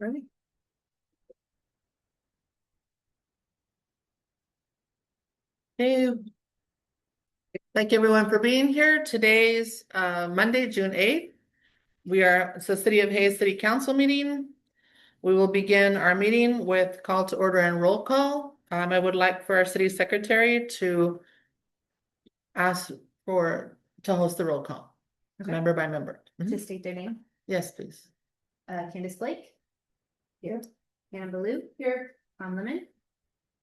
Ready? Hey, thank everyone for being here. Today's Monday, June 8th. It's the City of Hayes City Council meeting. We will begin our meeting with call to order and roll call. I would like for our city secretary to ask to host the roll call, Okay. member by member. To state their name, Yes, please. Candace Blake. Here. Hannah Baloo. Here. Tom Lemon.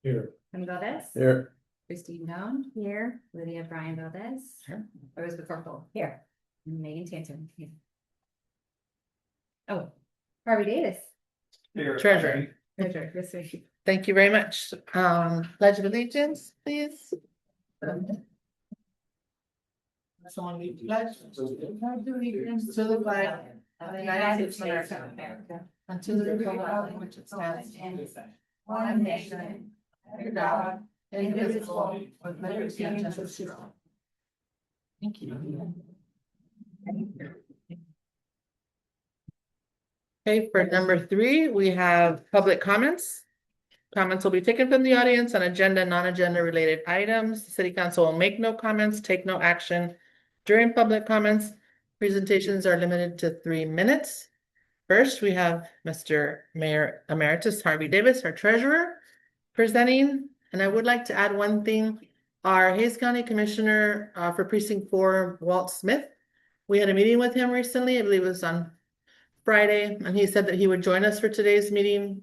Here. Tony Valdez. Here. Christine Doan. Here. Lydia Bryan Valdez. Here. Elizabeth Corporal. Here. And Megan Tanton. Here. Oh, Harvey Davis. Treasurer. Treasurer. Yes, sir. Thank you very much. Pledge of allegiance, please. Someone need to pledge. Pledge allegiance to the flag of the United States of America and to the republic which it stands, one nation, under God, indivisible, with liberty and justice for all. Thank you. Okay, for number 3, we have public comments. Comments will be taken from the audience on agenda, non-agenda related items. The city council will make no comments, take no action during public comments. Presentations are limited to 3 minutes. First, we have Mr. Mayor Emeritus Harvey Davis, our treasurer, presenting. And I would like to add one thing. Our Hayes County Commissioner for Precinct 4, Walt Smith, we had a meeting with him recently, I believe it was on Friday, and he said that he would join us for today's meeting.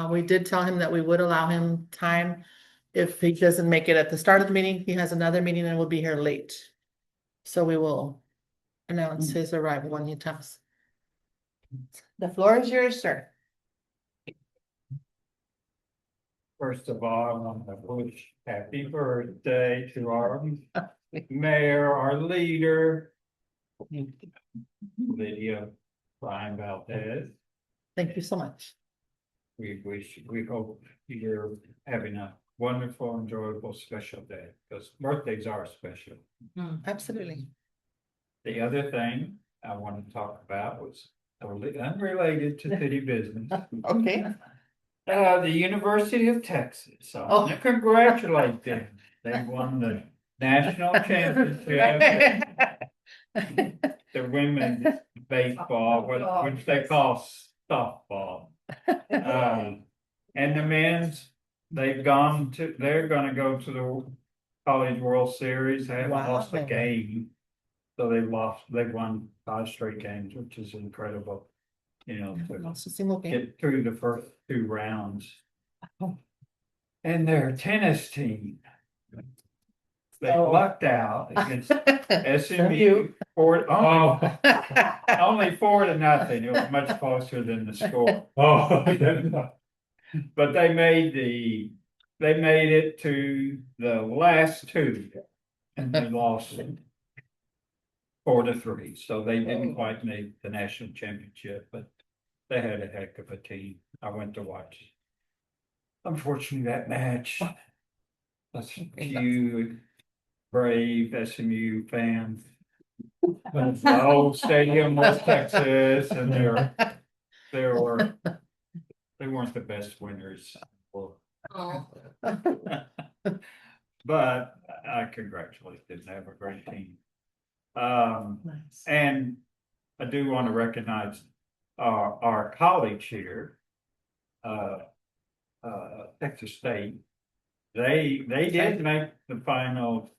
We did tell him that we would allow him time if he doesn't make it at the start of the meeting. He has another meeting and will be here late. So we will announce his arrival when he comes. The floor is yours, sir. First of all, I want to wish happy birthday to our mayor, our leader, Lydia Bryan Valdez. Thank you so much. We hope you're having a wonderful, enjoyable, special day, because birthdays are special. Absolutely. The other thing I want to talk about was totally unrelated to city business. Okay. The University of Texas, I want to congratulate them. They won the national championship. The women's baseball, which they call softball. And the men's, they're gonna go to the College World Series. They haven't lost a game. So they've won 5 straight games, which is incredible. You know, to get through the first 2 rounds. And their tennis team, they lucked out against SMU only 4-0. It was much closer than the score. But they made it to the last 2 and they lost 4-3. So they didn't quite make the national championship, but they had a heck of a team. I went to watch. Unfortunately, that match. That's a few brave SMU fans. But the whole stadium was Texas, and they weren't the best winners. But I congratulate them. They have a great team. Nice. And I do want to recognize our college here, Texas State. They did make the final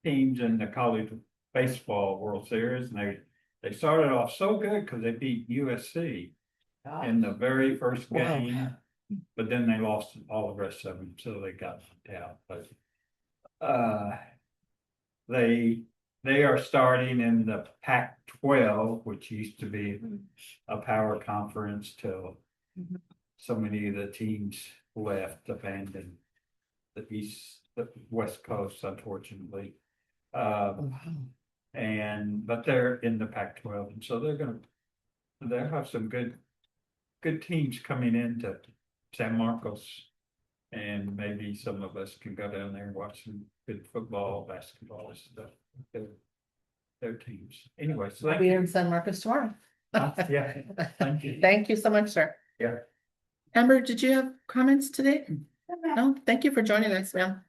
teams in the college baseball World Series, and they started off so good because they beat USC in the very first game, but then they lost all the rest of them, so they got knocked out. But they are starting in the Pac-12, which used to be a power conference till so many of the teams abandoned the West Coast, unfortunately. But they're in the Pac-12, and so they'll have some good teams coming into San Marcos, and maybe some of us can go down there and watch some good football, basketball, and stuff. Their teams. Anyway, so I'll be here in San Marcos tomorrow. Yeah, thank you. Thank you so much, sir. Yeah. Amber, did you have comments today? No, thank you for joining us, ma'am.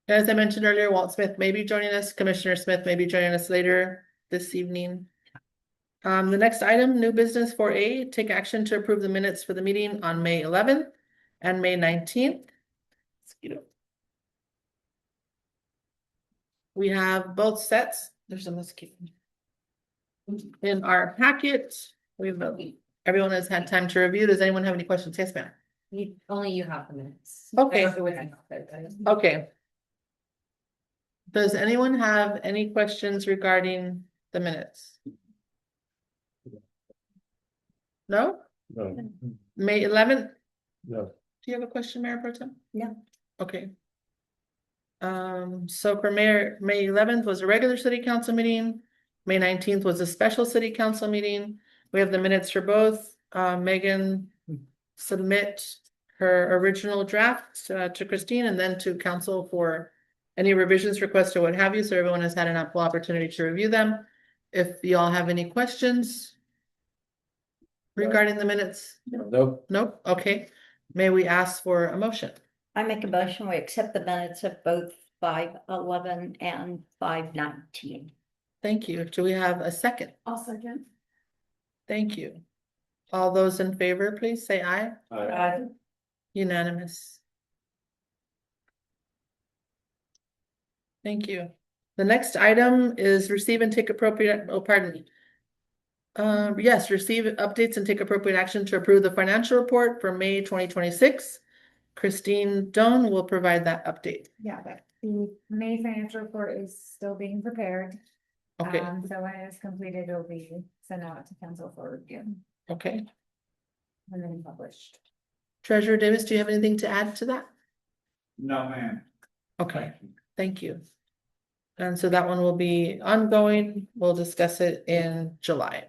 As I mentioned earlier, Walt Smith may be joining us, Commissioner Smith may be joining us later this evening. The next item, new business 4A, take action to approve the minutes for the meeting on May 11th and May 19th. We have both sets. There's a mosquito. In our packet, everyone has had time to review. Does anyone have any questions? Yes, ma'am. Only you have the minutes. Okay. I don't know if I- Okay. Does anyone have any questions regarding the minutes? No? No, May 11th? no. Do you have a question, Mayor Pro Tem? No. Okay. So for May 11th was a regular city council meeting. May 19th was a special city council meeting. We have the minutes for both. Megan submit her original draft to Christine and then to council for any revisions, requests, or what have you. So everyone has had an ample opportunity to review them. If y'all have any questions regarding the minutes? Nope. Nope. Okay. May we ask for a motion? I make a motion, we accept the minutes of both 5/11 and 5/19. Thank you. Do we have a second? I'll second. Thank you. All those in favor, please say aye. Unanimous. Thank you. The next item is receive and take appropriate, oh, pardon me. Yes, receive updates and take appropriate action to approve the financial report for May 2026. Christine Doan will provide that update. Yeah, but the May financial report is still being prepared. Okay, So when it's completed, it'll be sent out to council for review okay. and then published. Treasurer Davis, do you have anything to add to that? No, ma'am. Okay, thank you. And so that one will be ongoing. We'll discuss it in July.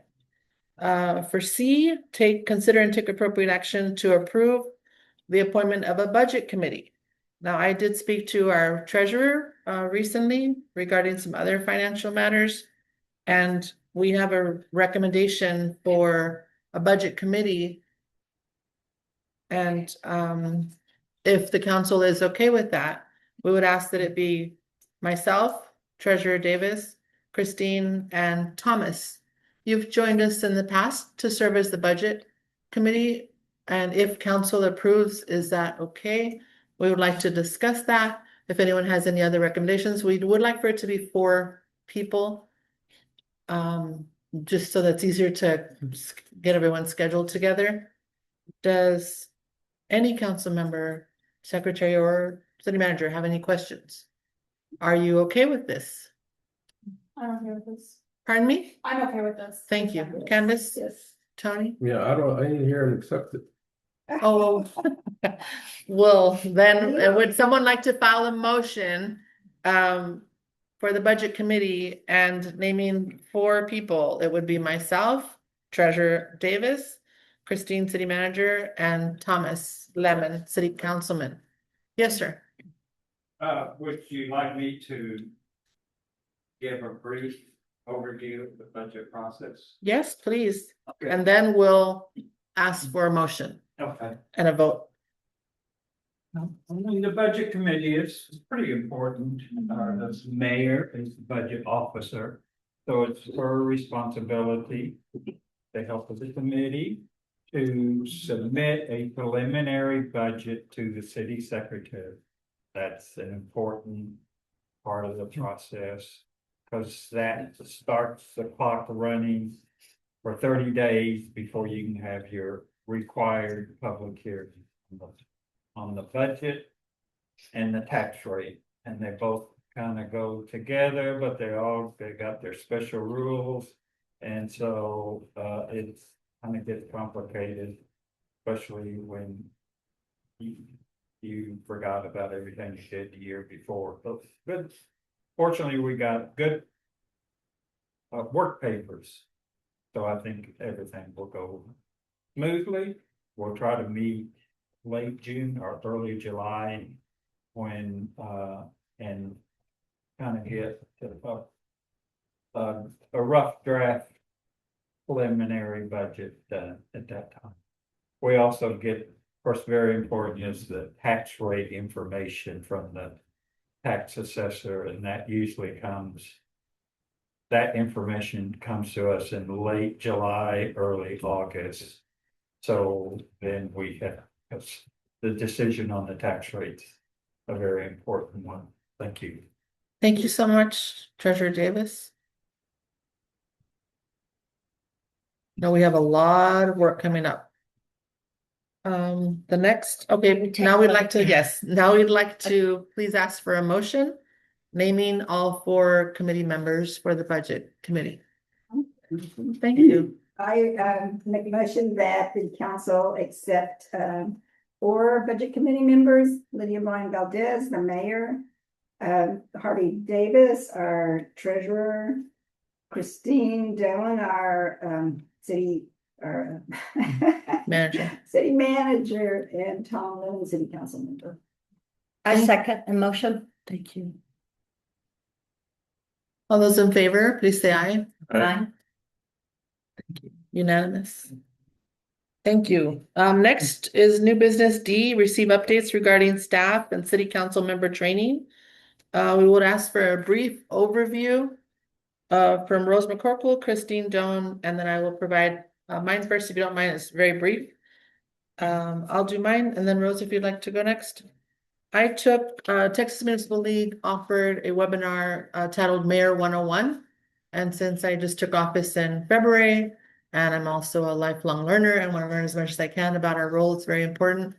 For C, consider and take appropriate action to approve the appointment of a budget committee. Now, I did speak to our treasurer recently regarding some other financial matters. And we have a recommendation for a budget committee. And if the council is okay with that, we would ask that it be myself, Treasurer Davis, Christine, and Thomas. You've joined us in the past to serve as the budget committee. And if council approves, is that okay? We would like to discuss that. If anyone has any other recommendations, we would like for it to be 4 people. Just so that's easier to get everyone scheduled together. Does any council member, secretary, or city manager have any questions? Are you okay with this? I'm okay with this. Pardon me? I'm okay with this. Thank you. Candace? Yes. Tony? Yeah, I didn't hear him accept it. Oh, well, then, would someone like to file a motion for the budget committee and naming 4 people? It would be myself, Treasurer Davis, Christine, city manager, and Thomas Lemon, city councilman. Yes, sir. Would you like me to give a brief overview of the budget process? Yes, please. And then we'll ask for a motion Okay. and a vote. I mean, the budget committee is pretty important. The mayor is the budget officer. So it's her responsibility to help with the committee to submit a preliminary budget to the city secretary. That's an important part of the process. Because that starts the clock running for 30 days before you can have your required public hearing on the budget and the tax rate. And they both kind of go together, but they got their special rules. And so it's kind of gets complicated, especially when you forgot about everything you did the year before. But good. Fortunately, we got good work papers. So I think everything will go smoothly. We'll try to meet late June or early July when and kind of get a rough draft preliminary budget done at that time. We also get, of course, very important is the tax rate information from the tax assessor, and that usually comes. That information comes to us in late July, early August. So then we have the decision on the tax rates, a very important one. Thank you. Thank you so much, Treasurer Davis. Now we have a lot of work coming up. The next, okay, now we'd like to, yes, now we'd like to please ask for a motion naming all 4 committee members for the budget committee. Thank you. I make a motion that the council accept 4 budget committee members: Lydia Moyen Valdez, the mayor, Harvey Davis, our treasurer, Christine Dillon, our city Manager. city manager, and Tom Lynn, city council member. I second the motion. Thank you. All those in favor, please say aye. Aye. Unanimous. Thank you. Next is new business D, receive updates regarding staff and city council member training. We would ask for a brief overview from Rose McCorkle, Christine Doan, and then I will provide mine first, if you don't mind. It's very brief. I'll do mine, and then Rose, if you'd like to go next. I took Texas Municipal League offered a webinar titled Mayor 101. And since I just took office in February, and I'm also a lifelong learner and want to learn as much as I can about our role, it's very important.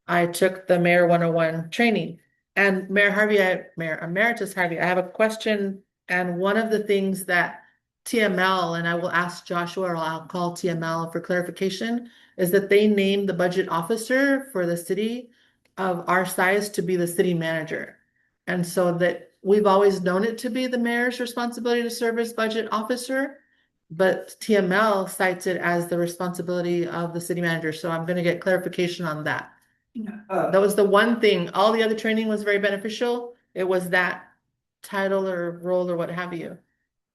I took the Mayor 101 training. And Mayor Harvey, Mayor Emeritus Harvey, I have a question. And one of the things that TML, and I will ask Joshua, or I'll call TML for clarification, is that they named the budget officer for the city of our size to be the city manager. And so that we've always known it to be the mayor's responsibility to serve as budget officer, but TML cites it as the responsibility of the city manager. So I'm going to get clarification on that. That was the one thing. All the other training was very beneficial. It was that title or role or what have you.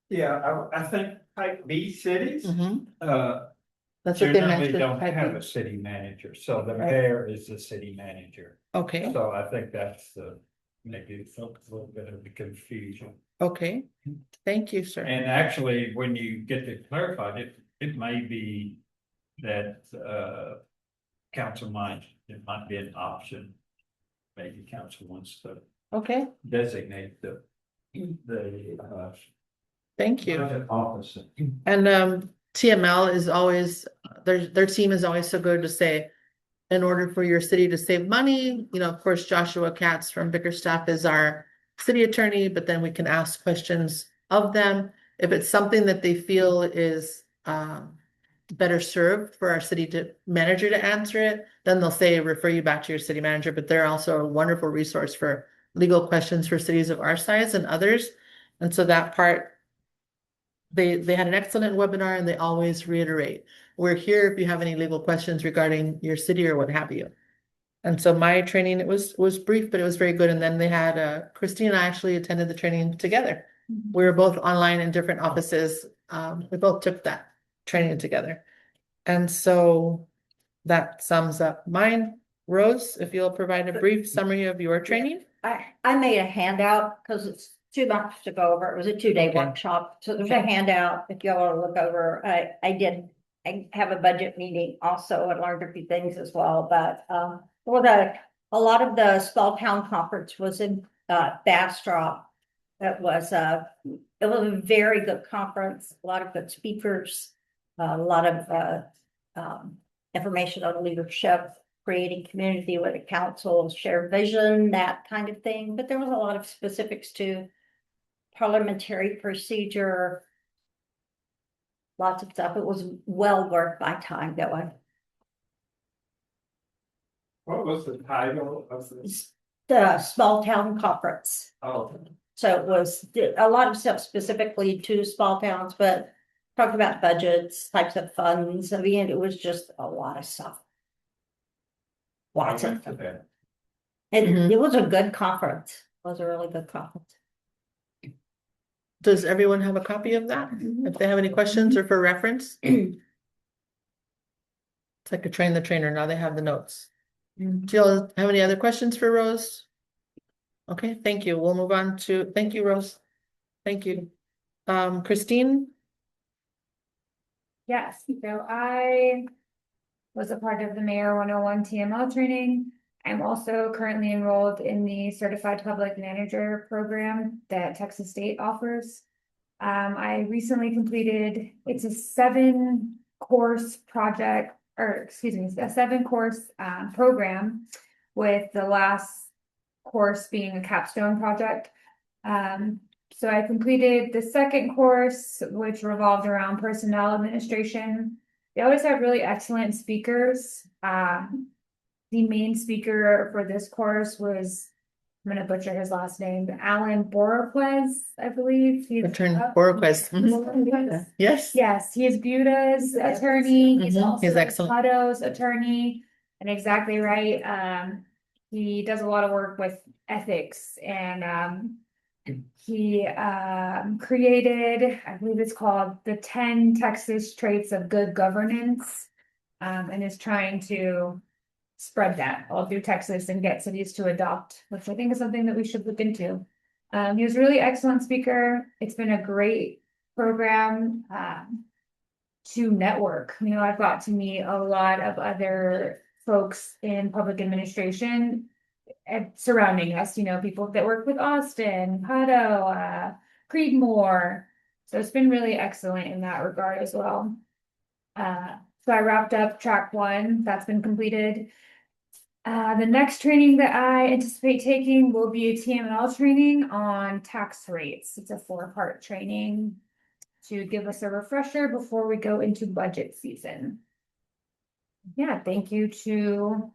Yeah, I think type B cities, That's what they meant. generally with don't type have B. a city manager, so the Right. mayor is the city manager. Okay, So I think that's maybe a little bit of the confusion. okay. Thank you, sir. And actually, when you get it clarified, it may be that council it might be an option. Maybe council wants to Okay, designate the thank you. budget officer. And TML is always, their team is always so good to say, in order for your city to save money, you know, of course, Joshua Katz from Bickerstaff is our city attorney, but then we can ask questions of them. If it's something that they feel is better served for our manager to answer it, then they'll say, refer you back to your city manager, but they're also a wonderful resource for legal questions for cities of our size and others. And so that part, they had an excellent webinar, and they always reiterate, we're here if you have any legal questions regarding your city or what have you. And so my training, it was brief, but it was very good. And then they had Christine and I actually attended the training together. We were both online in different offices. We both took that training together. And so that sums up mine. Rose, if you'll provide a brief summary of your training. I made a handout because it's too much to go over. It was a 2-day Okay. workshop. So there's a handout if y'all want to look over. I have a budget meeting also and learned a few things as well, but a lot of the small town conference was in Bastrop. It was a very good conference, a lot of good speakers, a lot of information on leadership, creating community with a council, share vision, that kind of thing. But there was a lot of specifics to parliamentary procedure, lots of stuff. It was well worth my time going. What was the title of this? The small town conference. Oh, So it was a lot of stuff specifically to small towns, but talked about budgets, types of funds. I mean, it was just a lot of stuff. Lots of stuff. Mhm. It was a good conference. It was a really good conference. Does everyone have a copy of that? If they have any questions or for reference? It's like a train the trainer. Now they have the notes. Do you all have any other questions for Rose? Okay, thank you. We'll move on to, thank you, Rose. Thank you. Christine? Yes, so I was a part of the Mayor 101 TML training. I'm also currently enrolled in the Certified Public Manager program that Texas State offers. I recently completed, it's a 7-course project, or excuse me, a 7-course program with the last course being a capstone project. So I completed the second course, which revolved around personnel administration. They always have really excellent speakers. The main speaker for this course was, I'm gonna butcher his last name, Alan Boroquez, I believe. He's- Return Boroquez. Yes? Yes, he is Buda's attorney. He's Mhm, also he's excellent. Hutto's attorney. And exactly right. He does a lot of work with ethics and he created, I believe it's called the 10 Texas Traits of Good Governance. And is trying to spread that all through Texas and get cities to adopt, which I think is something that we should look into. He was a really excellent speaker. It's been a great program to network. You know, I've got to meet a lot of other folks in public administration surrounding us, you know, people that work with Austin, Hutto, Creedmoor. So it's been really excellent in that regard as well. So I wrapped up track 1, that's been completed. The next training that I anticipate taking will be a TML training on tax rates. It's a 4-part training to give us a refresher before we go into budget season. Yeah, thank you to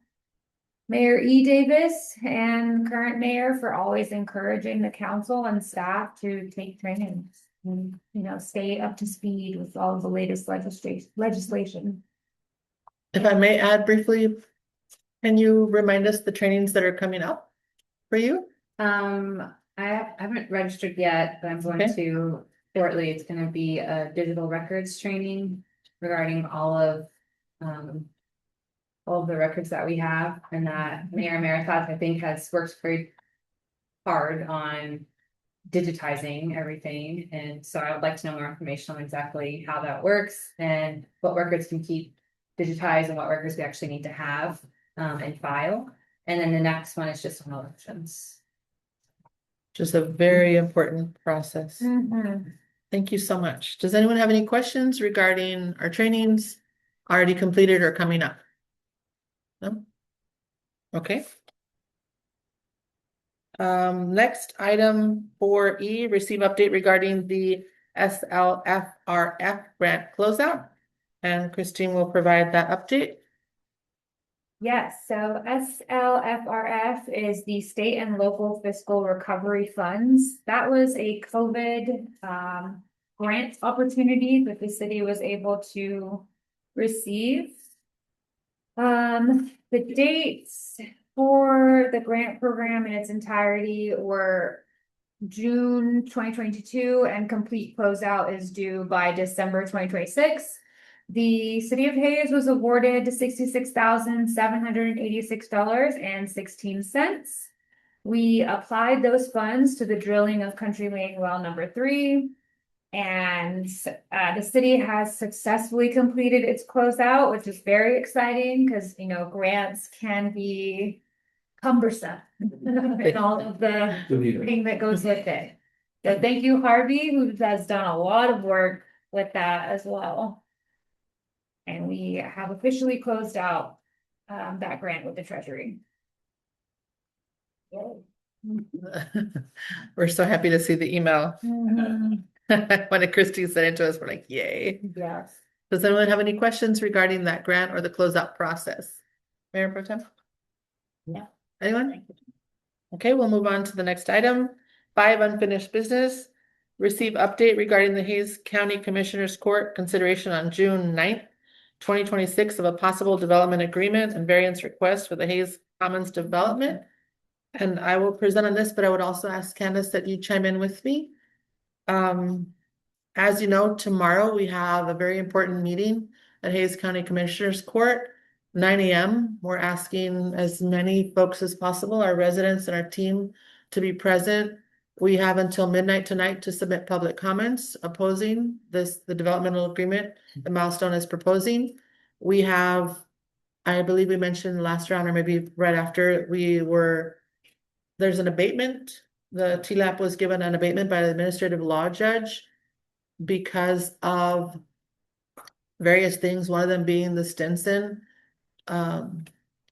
Mayor E. Davis and current mayor for always encouraging the council and staff to take trainings and, you know, stay up to speed with all of the latest legislation. If I may add briefly, can you remind us the trainings that are coming up for you? I haven't registered yet, but I'm going Okay. to shortly. It's gonna be a digital records training regarding all of the records that we have, and that Mayor Marathon, I think, has worked very hard on digitizing everything. And so I would like to know more information on exactly how that works and what records can keep digitized and what records we actually need to have and file. And then the next one is just on elections. Just a very important process. Thank you so much. Does anyone have any questions regarding our trainings already completed or coming up? No? Okay. Next item 4E, receive update regarding the SLFRF grant closeout. And Christine will provide that update. Yes, so SLFRF is the state and local fiscal recovery funds. That was a COVID grant opportunity that the city was able to receive. The dates for the grant program in its entirety were June 2022, and complete closeout is due by December 2026. The city of Hayes was awarded $66,786.16. We applied those funds to the drilling of Country Lane Well number 3. And the city has successfully completed its closeout, which is very exciting because, you know, grants can be cumbersome and all of the thing that goes with it. So thank you, Harvey, who has done a lot of work with that as well. And we have officially closed out that grant with the Treasury. We're so happy to see the email. When Christine sent it to us, we're like, yay. Yes. Does anyone have any questions regarding that grant or the closeout process? Mayor Pro Tem? No. Anyone? Okay, we'll move on to the next item. 5, unfinished business. Receive update regarding the Hayes County Commissioners Court consideration on June 9th, 2026 of a possible development agreement and variance request for the Hayes Commons development. And I will present on this, but I would also ask Candace that you chime in with me. As you know, tomorrow we have a very important meeting at Hayes County Commissioners Court, 9 a.m. We're asking as many folks as possible, our residents and our team, to be present. We have until midnight tonight to submit public comments opposing the developmental agreement the Milestone is proposing. We have, I believe we mentioned last round, or maybe right after, there's an abatement. The TLAP was given an abatement by the administrative law judge because of various things, one of them being the Stinson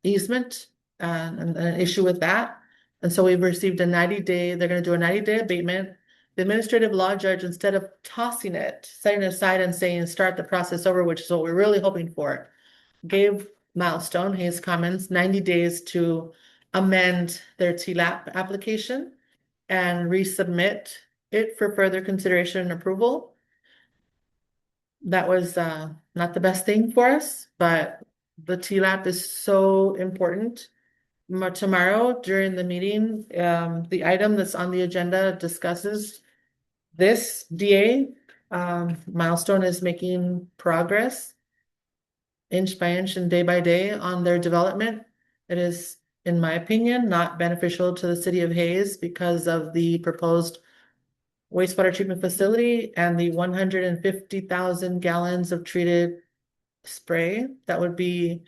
easement and an issue with that. And so we've received a 90-day, they're gonna do a 90-day abatement. The administrative law judge, instead of tossing it, setting it aside and saying, start the process over, which is what we're really hoping for, gave Milestone, Hayes Commons, 90 days to amend their TLAP application and resubmit it for further consideration and approval. That was not the best thing for us, but the TLAP is so important. Tomorrow during the meeting, the item that's on the agenda discusses this DA. Milestone is making progress inch by inch and day by day on their development. It is, in my opinion, not beneficial to the city of Hayes because of the proposed wastewater treatment facility and the 150,000 gallons of treated spray that would be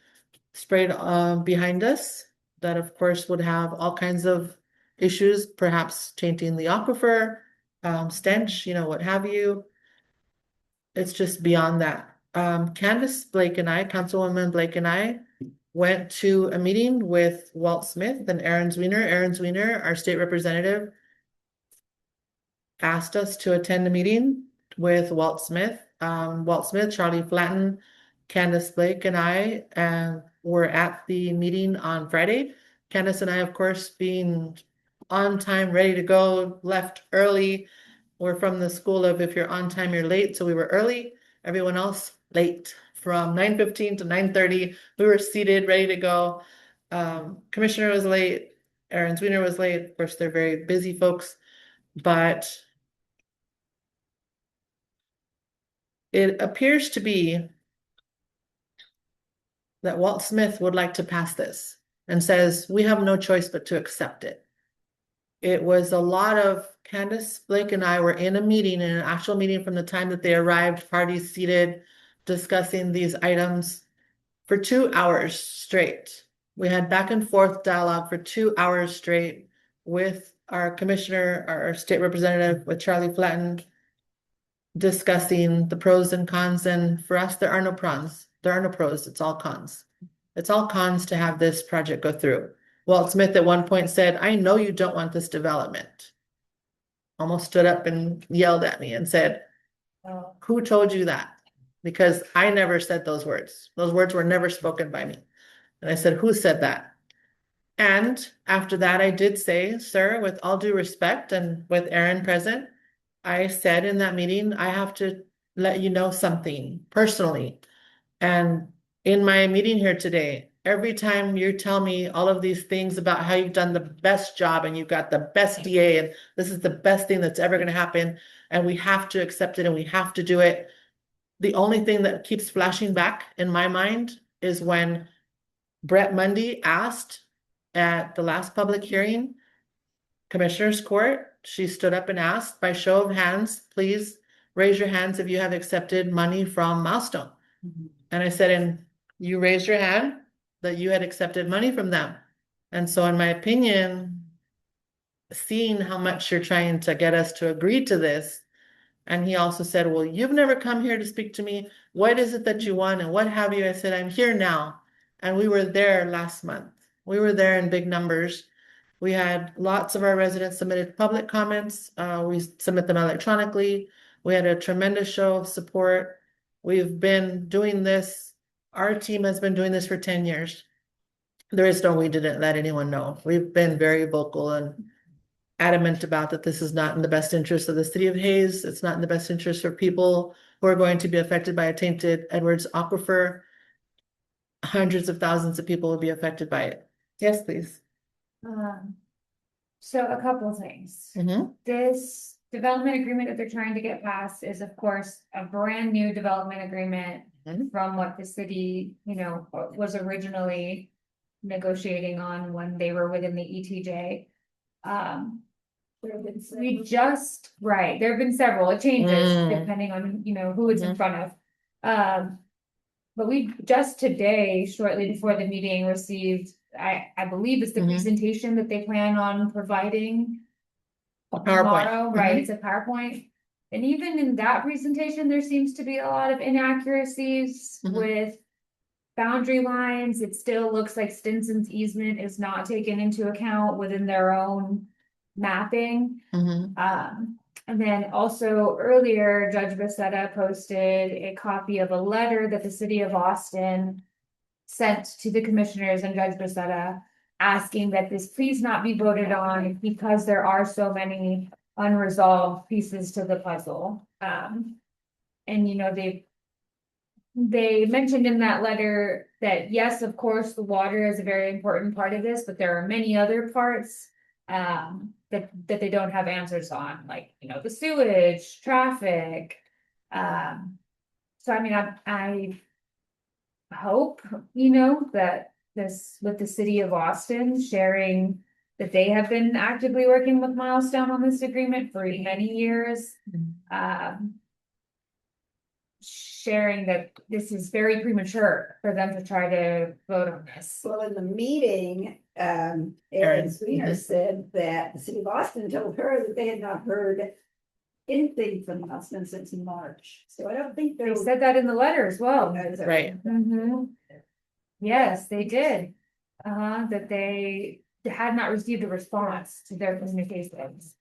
sprayed behind us. That of course would have all kinds of issues, perhaps tainting the aquifer, stench, what have you. It's just beyond that. Candace Blake and I, Councilwoman Blake and I, went to a meeting with Walt Smith and Aaron Zwiener. Aaron Zwiener, our state representative, asked us to attend a meeting with Walt Smith. Walt Smith, Charlie Flatten, Candace Blake, and I were at the meeting on Friday. Candace and I, of course, being on time, ready to go, left early. We're from the school of if you're on time, you're late. So we were early. Everyone else late. From 9:15 to 9:30, we were seated, ready to go. Commissioner was late. Aaron Zwiener was late. Of course, they're very busy folks, but it appears to be that Walt Smith would like to pass this and says, we have no choice but to accept it. It was a lot of, Candace Blake and I were in a meeting, in an actual meeting from the time that they arrived, parties seated, discussing these items for 2 hours straight. We had back and forth dialogue for 2 hours straight with our commissioner, our state representative, with Charlie Flatten, discussing the pros and cons. And for us, there are no pros. There are no pros. It's all cons. It's all cons to have this project go through. Walt Smith at one point said, I know you don't want this development. Almost stood up and yelled at me and said, who told you that? Because I never said those words. Those words were never spoken by me. And I said, who said that? And after that, I did say, sir, with all due respect and with Aaron present, I said in that meeting, I have to let you know something personally. And in my meeting here today, every time you tell me all of these things about how you've done the best job and you've got the best DA and this is the best thing that's ever going to happen and we have to accept it and we have to do it. The only thing that keeps flashing back in my mind is when Brett Mundy asked at the last public hearing, Commissioner's Court, she stood up and asked, by show of hands, please raise your hands if you have accepted money from Milestone. And I said, and you raised your hand that you had accepted money from them. And so in my opinion, seeing how much you're trying to get us to agree to this, and he also said, well, you've never come here to speak to me. What is it that you want and what have you? I said, I'm here now. And we were there last month. We were there in big numbers. We had lots of our residents submitted public comments. We submit them electronically. We had a tremendous show of support. We've been doing this. Our team has been doing this for 10 years. There is no, we didn't let anyone know. We've been very vocal and adamant about that this is not in the best interest of the city of Hayes. It's not in the best interest for people who are going to be affected by a tainted Edwards aquifer. Hundreds of thousands of people will be affected by it. Yes, please. So a couple of things. Mm-hmm. This development agreement that they're trying to get passed is, of course, a brand new development agreement Mhm. from what the city, was originally negotiating on when they were within the ETJ. We just, right, there have been several, it changes Mm. depending on, who it's in Mhm. front of. But we just today, shortly before the meeting, received, I believe it's the Mhm. presentation that they plan on providing PowerPoint. tomorrow, right, Mhm. it's a PowerPoint. And even in that presentation, there seems to be a lot of inaccuracies Mhm. with boundary lines. It still looks like Stinson's easement is not taken into account within their own mapping. Mhm. And then also earlier, Judge Becerra posted a copy of a letter that the city of Austin sent to the commissioners and Judge Becerra, asking that this please not be voted on because there are so many unresolved pieces to the puzzle. And they mentioned in that letter that yes, of course, the water is a very important part of this, but there are many other parts that they don't have answers on, like, the sewage, traffic. So I mean, I hope, that this, with the city of Austin sharing that they have been actively working with Milestone on this agreement for many years. Sharing that this is very premature for them to try to vote on this. Well, in the meeting, Erin, Erin Sweener mhm. said that the city of Austin told her that they had not heard anything from Austin since March. So I don't think They they're. said that in the letter as well. Right. Mhm. Yes, they did. That they had not received a response to their communications.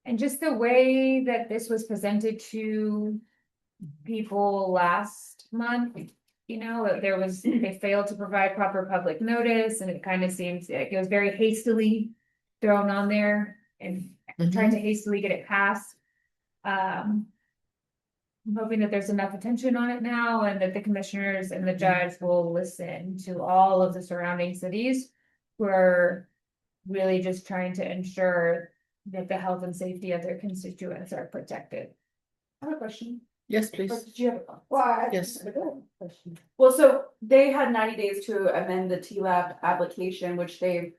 And just the way that this was presented to people last month, they failed to provide proper public notice, and it kind of seems like it was very hastily thrown on there and trying to hastily get it passed. I'm hoping that there's enough attention on it now and that the commissioners and the judge will listen to all of the surrounding cities who are really just trying to ensure that the health and safety of their constituents are protected. I have a question. Yes, Or please. did you have a Why? Yes. question? Well, so they had 90 days to amend the TLAB application, which this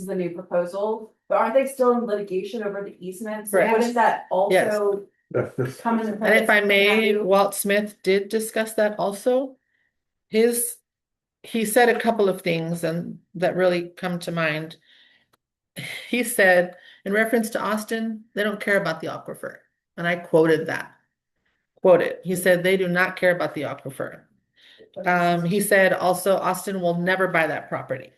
is the new proposal, but aren't they still in litigation over the easements? So Correct. wouldn't that also That's this. come in? And if I may, Walt Smith did discuss that also. He said a couple of things and that really come to mind. He said, in reference to Austin, they don't care about the aquifer. And I quoted that. He said, they do not care about the aquifer. He said also, Austin will never buy that property.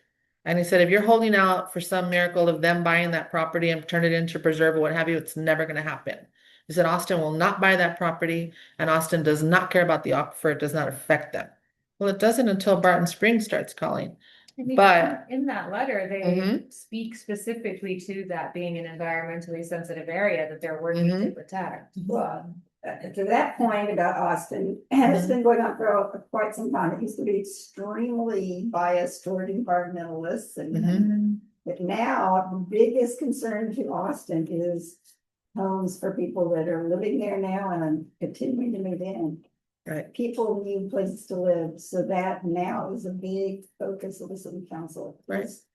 And he said, if you're holding out for some miracle of them buying that property and turn it into preserve or what have you, it's never going to happen. He said, Austin will not buy that property, and Austin does not care about the aquifer. It does not affect them. Well, it doesn't until Barton Springs starts calling. But in that letter, they Mhm. speak specifically to that being an environmentally sensitive area that they're working to protect. Well, to that point about Austin, it's been going on for quite some time. It used to be extremely biased toward environmentalists and. But now the biggest concern to Austin is homes for people that are living there now and continuing to move in. Right. People need places to live, so that now is a big focus of the city council. Right. is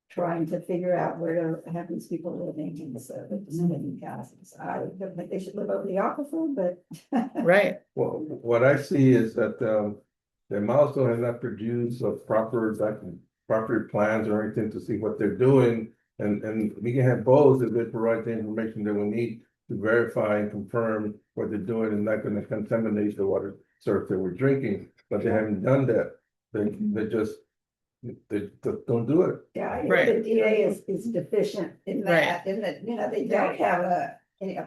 Trying to figure out where to have these people living, and so that there's living houses. I don't think they should live over the aquifer, but. Right. Well, what I see is that, the milestone has not produced a proper plans or anything to see what they're doing. And we can have both if they provide the information that we need to verify and confirm what they're doing and not gonna contaminate the water source that we're drinking, but they haven't done that. They just don't do it. Yeah, I Right. hear the DA is deficient in that, in that, they don't have a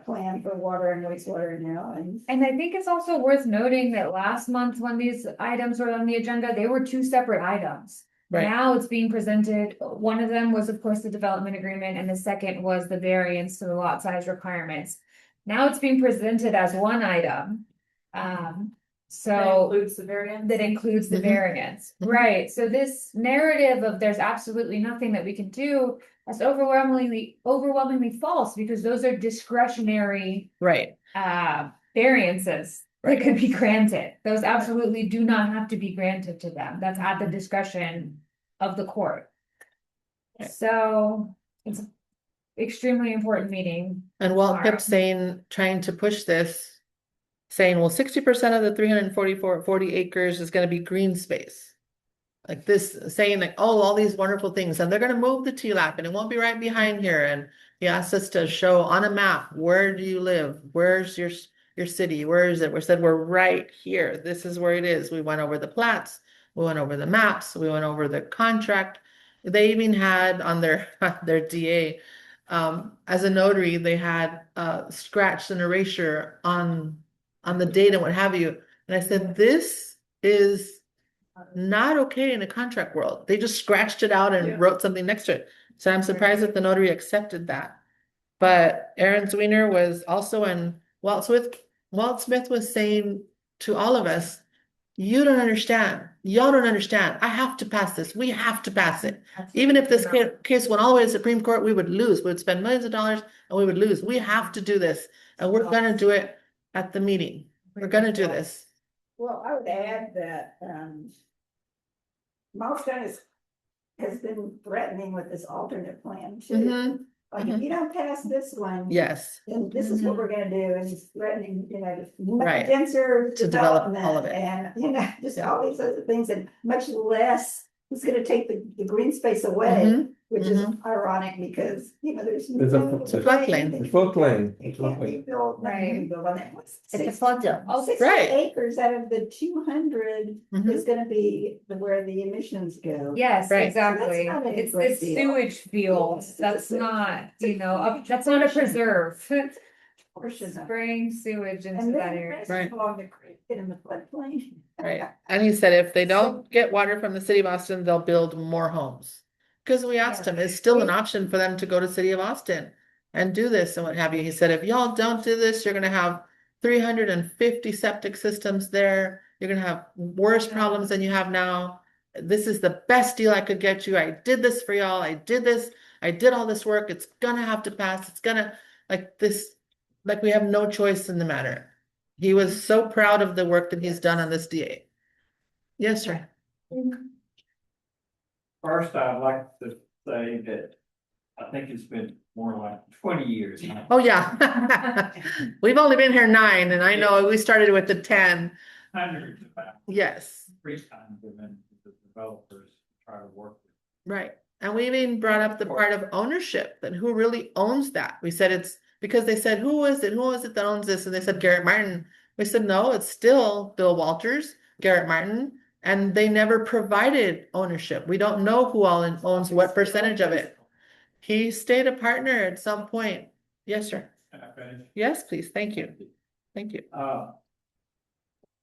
plan for water and wastewater now, and. And I think it's also worth noting that last month, when these items were on the agenda, they were two separate items. Right. Now it's being presented, one of them was, of course, the development agreement, and the second was the variance to the lot size requirements. Now it's being presented as one item. So Includes the variance. that includes the Mhm. variance, Mhm. right? So this narrative of there's absolutely nothing that we can do That's overwhelmingly false, because those are discretionary Right, variances that could be granted. Those absolutely do not have to be granted to them. That's at the discretion of the court. Right. So it's an extremely important meeting. and Walt tomorrow. kept saying, trying to push this, saying, well, 60% of the 40 acres is gonna be green space. Like this, saying like, oh, all these wonderful things, and they're gonna move the TLAP and it won't be right behind here, and he asked us to show on a map, where do you live? Where's your city? Where is it? We said, we're right here. This is where it is. We went over the plats, we went over the maps, we went over the contract. They even had on their their DA, as a notary, they had scratched an erasure on the date and what have you. And I said, this is not okay in the contract world. They just scratched it out and Yeah. wrote something next to it. So I'm surprised that the notary accepted that. But Aaron Zwiener was also, and Walt Smith was saying to all of us, you don't understand. Y'all don't understand. I have to pass this. We have to pass it. Even if this case went all the way to the Supreme Court, we would lose. We would spend millions of dollars and we would lose. We have to do this. And we're gonna do it at the meeting. We're gonna do this. Well, I would add that, Milestone has been threatening with this alternate plan too. Mhm. Like, if you don't pass this one. Yes, Then this is what we're gonna do, and he's threatening, Right. denser To develop all of development, it. and, just all these other things, and much less. It's gonna take the green space away, Mhm. which is ironic because, there's. It's a floodplain. It's floodplain. It It's can't be floodplain. built, nothing can be Right. built on it. It's a flood zone. Oh, 60 Right. acres out of the 200 Mhm. is gonna be where the emissions go. Yes, Right. exactly. So that's not a It's great this deal. sewage field. Yes, it's a That's sewage. not, that's not a preserve. Portion of it. Spraying sewage into And that then the area. rest Right. along the creek, in the floodplain. right. And he said if they don't get water from the city of Austin, they'll build more homes. Because we asked him, it's still an option for them to go to city of Austin and do this and what have you. He said, if y'all don't do this, you're gonna have 350 septic systems there. You're gonna have worse problems than you have now. This is the best deal I could get you. I did this for y'all. I did this. I did all this work. It's gonna have to pass. It's gonna, like this, like we have no choice in the matter. He was so proud of the work that he's done on this DA. Yes, sir. First, I'd like to say that I think it's been more like 20 years now. Oh, yeah. We've only been here 9, and I know we started with the 10. Hundreds of hours, Yes, 3 times given the developers try to work with. right. And we even brought up the part of ownership, and who really owns that. We said it's because they said, who is it? Who is it that owns this? And they said Garrett Martin. We said, no, it's still Bill Walters, Garrett Martin, and they never provided ownership. We don't know who all owns what percentage of it. He stayed a partner at some point. Yes, sir. Can I finish? Yes, please. Thank you. Thank you.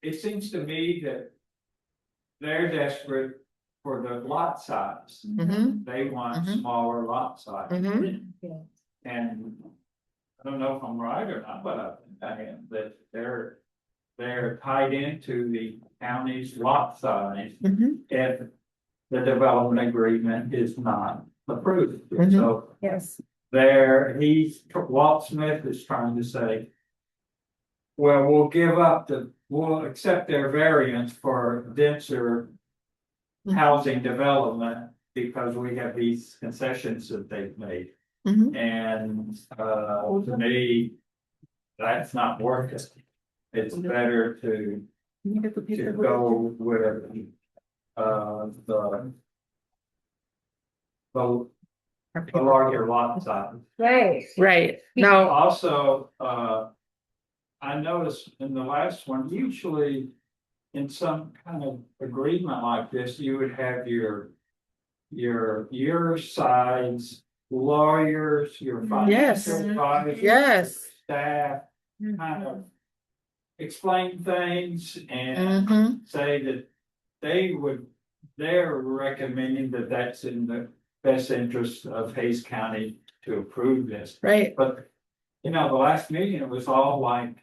It seems to me that they're desperate for the lot size. Mm-hmm. They want Mhm. smaller lot size. Mm-hmm. And I don't know if I'm right or not, but I am, that they're tied into the county's lot size Mm-hmm. if the development agreement is not approved. Mhm. So Yes. Walt Smith is trying to say, well, we'll accept their variance for denser Mhm. housing development because we have these concessions that they've made. Mm-hmm. And, to me, that's not worth it. It's better to go with, the larger lot size. Right. Right. Now, Also, I noticed in the last one, usually in some kind of agreement like this, you would have your side's lawyers, your Yes. financial advisors. yes. Staff kind of explain things and Mm-hmm. say that they're recommending that that's in the best interest of Hayes County to approve this. Right. But, the last meeting, it was all like,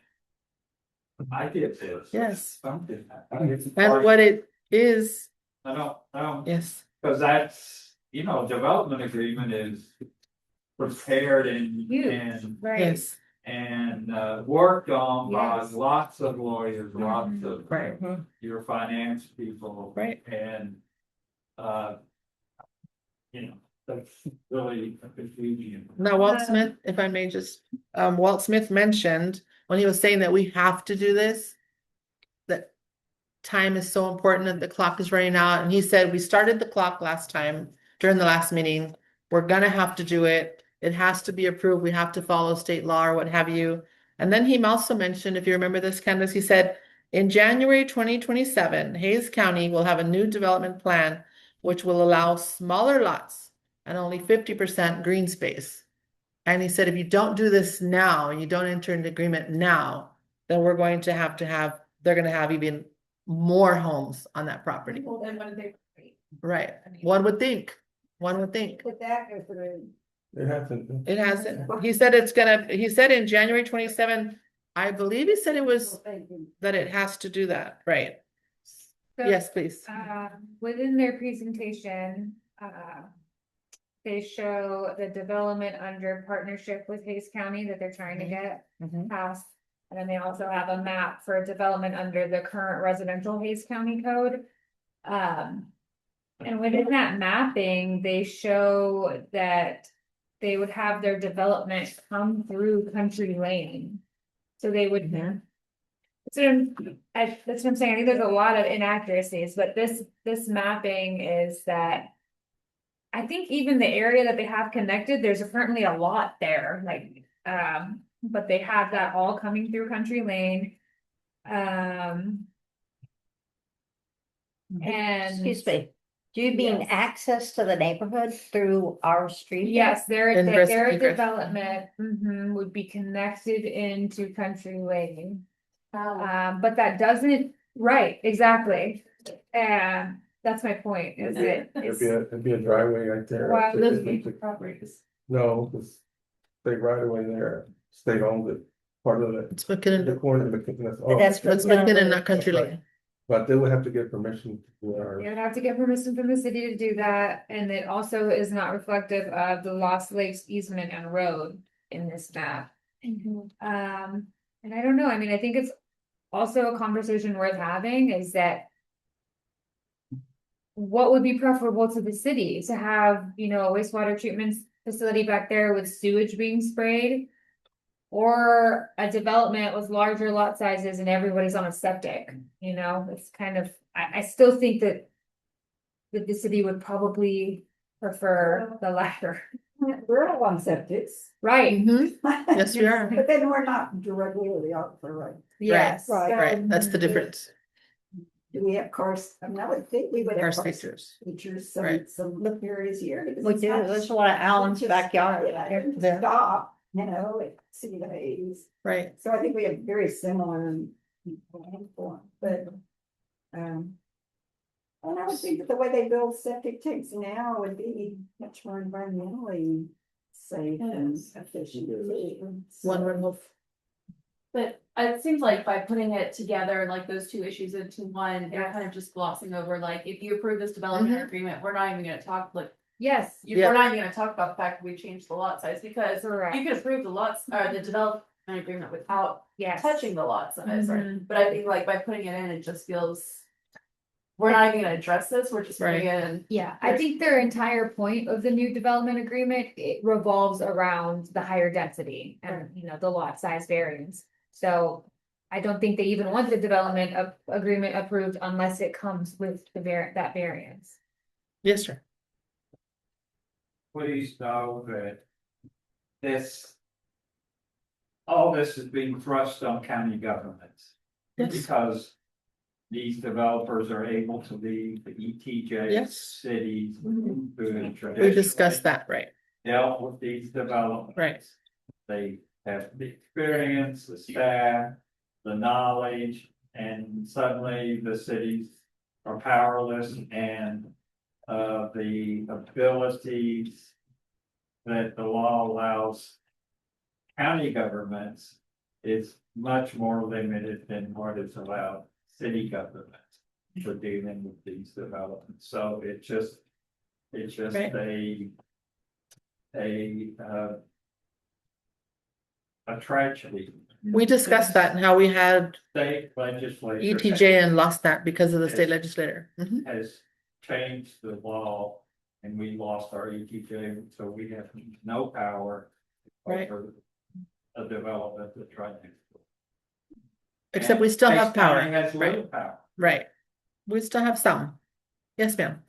I did this. Yes. Some did that. And what it is, I don't, yes. because that's you know, development agreement is prepared Huge. Right. Yes, and worked on by Yes. lots of lawyers, lots Mhm. of right, your finance people. Right. And, you know, that's really a confusion. now Walt Smith, if I may just, Walt Smith mentioned when he was saying that we have to do this. That time is so important that the clock is running out, and he said, we started the clock last time during the last meeting. We're gonna have to do it, it has to be approved, we have to follow state law or what have you. And then he also mentioned, if you remember this, Candace, he said, in January 2027, Hayes County will have a new development plan which will allow smaller lots and only 50% green space. And he said, if you don't do this now, you don't enter into agreement now, then we're going to have, they're gonna have even more homes on that property. Well, then what did they? Right, one would think, Did that go through? It hasn't. it hasn't, he said it's gonna, he said in January 27, I believe he said it was, that it has to do that, right? So, Yes, please. Within their presentation, they show the development under partnership with Hayes County that they're trying to get passed. And then they also have a map for development under the current residential Hayes County code. And within that mapping, they show that they would have their development come through Country Lane. So they would. So that's what I'm saying, I think there's a lot of inaccuracies, but this mapping is that. I think even the area that they have connected, there's currently a lot there, like, but they have that all coming through Country Lane. And. Excuse me, do you mean Yes. access to the neighborhood through our street? Yes, their Ingress, egress. development, would be connected into Country Lane. But that doesn't, right, exactly, and that's my point, is it? It'd be a driveway right there. Wow, Those vacant properties. No, it's state right away there, state owns it, part of it. It's The McKinnon, corner of McKinnon, But that's it's McKinnon, not Country Lane. but they would have to get permission to our. You would have to get permission from the city to do that, and it also is not reflective of the Lost Lakes easement and road in this map. And I don't know, I mean, I think it's also a conversation worth having, is that. What would be preferable to the city, to have, you know, a wastewater treatment facility back there with sewage being sprayed? Or a development with larger lot sizes and everybody's on a septic, you know, it's kind of, I still think that. That the city would probably prefer the latter, We're all on septics. right? Mhm. Yes, we are, But then we're not directly with the aquifer, right? Yes. right, that's the difference, Do we have cars? I mean, I would think we would have our cars features, features, Right. some look areas here. because We it's do, not there's just- a lot of Allen's just- backyard. yeah, There. Stop, you know, at City of Hayes. right, So I think we have very similar. But, and I would think that the way they build septic tanks now would be much more environmentally safe and efficient. one would hope. But it seems like by putting it together, like those two issues into one, they're kind of just glossing over, like, if you approve this development agreement, we're not even gonna talk, like. Yes, Yeah. We're not even gonna talk about the fact that we changed the lot size, because correct, you could approve the lots, or the development agreement without yes. touching the lot size, right? Mhm. But I think like by putting it in, it just feels. We're not even gonna address this, we're just putting it in. Yeah, I think their entire point of the new development agreement, it revolves around the higher density and, you know, the lot size variance. So I don't think they even want the development of agreement approved unless it comes with that variance. Yes, sir. Please know that this. All this is being thrust on county governments. Yes. Because these developers are able to leave the ETJ Yes. cities. who We traditionally discussed that, right, Dealt with these developments. Right. They have the experience, the staff, the knowledge, and suddenly the cities are powerless and. The abilities that the law allows. County governments is much more limited than what is allowed city governments for dealing with these developments. So it just. It's just Right. a tragedy. We discussed that and how we had State legislature ETJ and lost that because of the state legislator. Mhm. has changed the law and we lost our ETJ, so we have no power Right. over a development that's right next door. Except we still have Cape County power, has right. little power. Right. We still have some. Yes, ma'am.